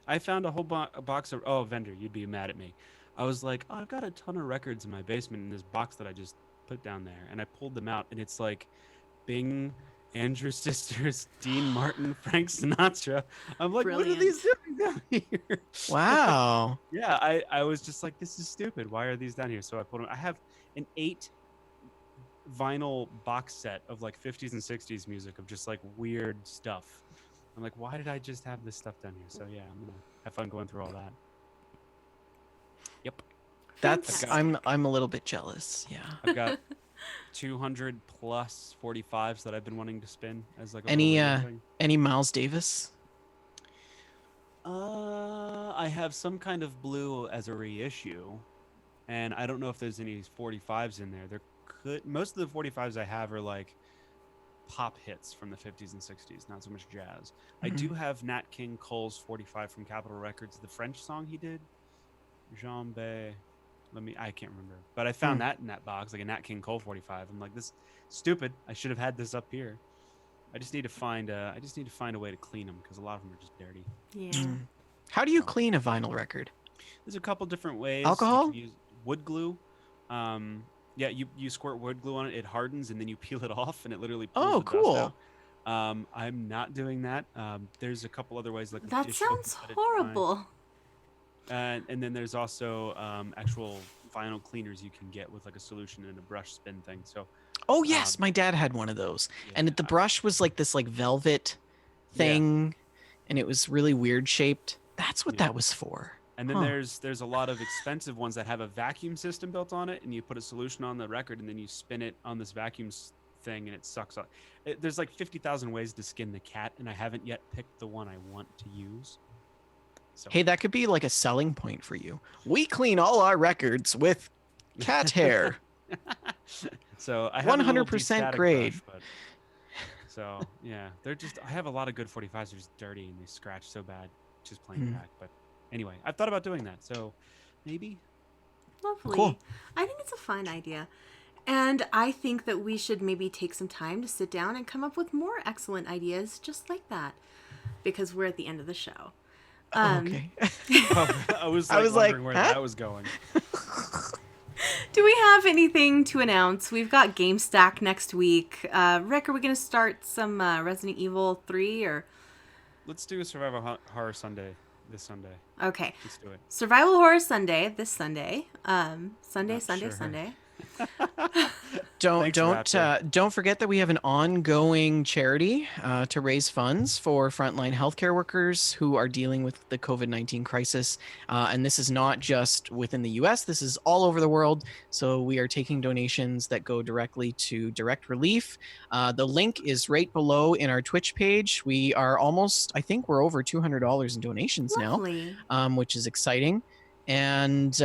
I found a whole box of... Oh, vendor, you'd be mad at me. I was like, oh, I've got a ton of records in my basement in this box that I just put down there. And I pulled them out, and it's like Bing, Andrew Sisters, Dean Martin, Frank Sinatra. I'm like, what are these doing down here? Wow. Yeah, I was just like, this is stupid. Why are these down here? So I put them... I have an 8 vinyl box set of like 50s and 60s music of just like weird stuff. I'm like, why did I just have this stuff down here? So yeah, I'm gonna have fun going through all that. Yep. That's Fantastic. I'm a little bit jealous. Yeah. I've got 200 plus 45s that I've been wanting to spin as like a Any little radio thing. any Miles Davis? I have some kind of blue as a reissue, and I don't know if there's any 45s in there. There could... Most of the 45s I have are like pop hits from the 50s and 60s, not so much jazz. I do have Nat King Cole's 45 from Capitol Records, the French song he did, Jean Bay. I can't remember, but I found that in that box, like a Nat King Cole 45. I'm like, this stupid. I should have had this up here. I just need to find a way to clean them because a lot of them are just dirty. Yeah. How do you clean a vinyl record? There's a couple different ways. Alcohol? You can use wood glue. Yeah, you squirt wood glue on it, it hardens, and then you peel it off, and it literally pulls Oh, the dust cool. out. I'm not doing that. There's a couple other ways, like with That dish soap, sounds let it dry. horrible. And then there's also actual vinyl cleaners you can get with like a solution and a brush spin thing. So Oh yes, my dad had one of those. And the yeah. brush was like this like velvet thing, and it was really weird shaped. That's what Yeah. that was for. And then Huh. there's a lot of expensive ones that have a vacuum system built on it, and you put a solution on the record, and then you spin it on this vacuum thing, and it sucks up. There's like 50,000 ways to skin the cat, and I haven't yet picked the one I want to use. So Hey, that could be like a selling point for you. We clean all our records with cat hair. so I have a little 100% de-static grade. brush, but... So yeah, they're just... I have a lot of good 45s. They're just dirty and they scratch so bad just playing back. But anyway, I've thought about doing that. So maybe. Lovely. Cool. I think it's a fun idea. And I think that we should maybe take some time to sit down and come up with more excellent ideas just like that. Because we're at the end of the show. Okay. I was I was wondering like, where huh? that was going. Do we have anything to announce? We've got Game Stack next week. Rick, are we going to start some Resident Evil 3 or... Let's do a Survival Horror Sunday this Sunday. Okay. Let's do it. Survival Horror Sunday this Sunday. Sunday. Don't Thanks, Raptor. don't forget that we have an ongoing charity to raise funds for frontline healthcare workers who are dealing with the COVID-19 crisis. And this is not just within the U.S. This is all over the world. So we are taking donations that go directly to Direct Relief. The link is right below in our Twitch page. We are almost, I think we're over $200 in donations Lovely. now, which is exciting. And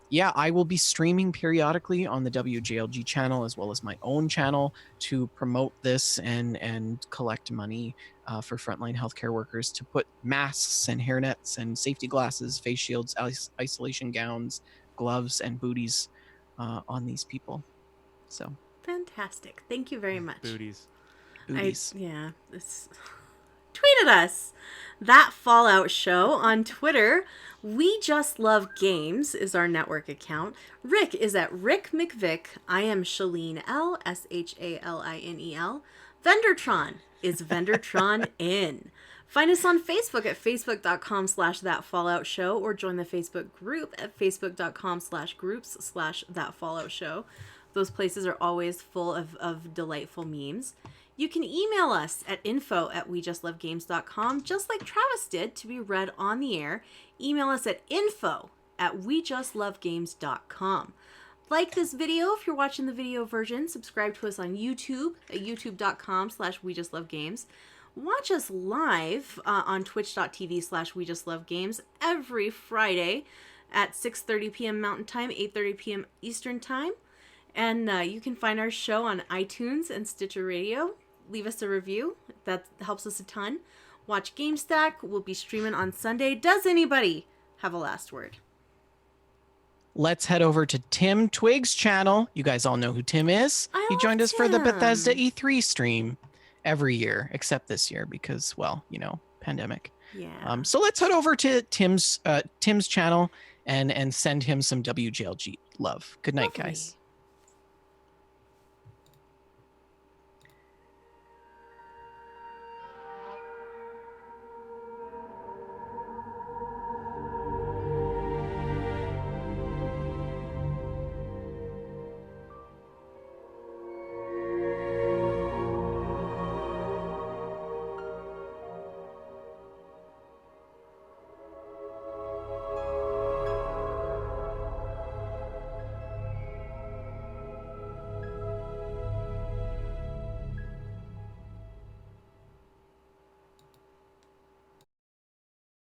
yeah, I will be streaming periodically on the WJLG channel as well as my own channel to promote this and collect money for frontline healthcare workers to put masks and hairnets and safety glasses, face shields, isolation gowns, gloves, and booties on these people. So Fantastic. Thank you very much. Booties. booties. Yeah. Tweet at us. That Fallout Show on Twitter. We Just Love Games is our network account. Rick is at Rick McVick. I am Shalene L. SHALINEL. Vendortron is Vendortron in. Find us on Facebook at facebook.com/thatfalloutshow or join the Facebook group at facebook.com/groups/thatfalloutshow. Those places are always full of delightful memes. You can email us at info@wejustlovegames.com, just like Travis did, to be read on the air. Email us at info@wejustlovegames.com. Like this video if you're watching the video version. Subscribe to us on YouTube at youtube.com/wejustlovegames. Watch us live on twitch.tv/wejustlovegames every Friday at 6:30 p.m. Mountain Time, 8:30 p.m. Eastern Time. And you can find our show on iTunes and Stitcher Radio. Leave us a review. That helps us a ton. Watch GameStack. We'll be streaming on Sunday. Does anybody have a last word? Let's head over to Tim Twig's channel. You guys all know who Tim is. He joined us for the Bethesda E3 stream every year, except this year because, well, you know, pandemic. Yeah. So let's head over to Tim's channel and send him some WGLG love. Good night, Lovely. guys.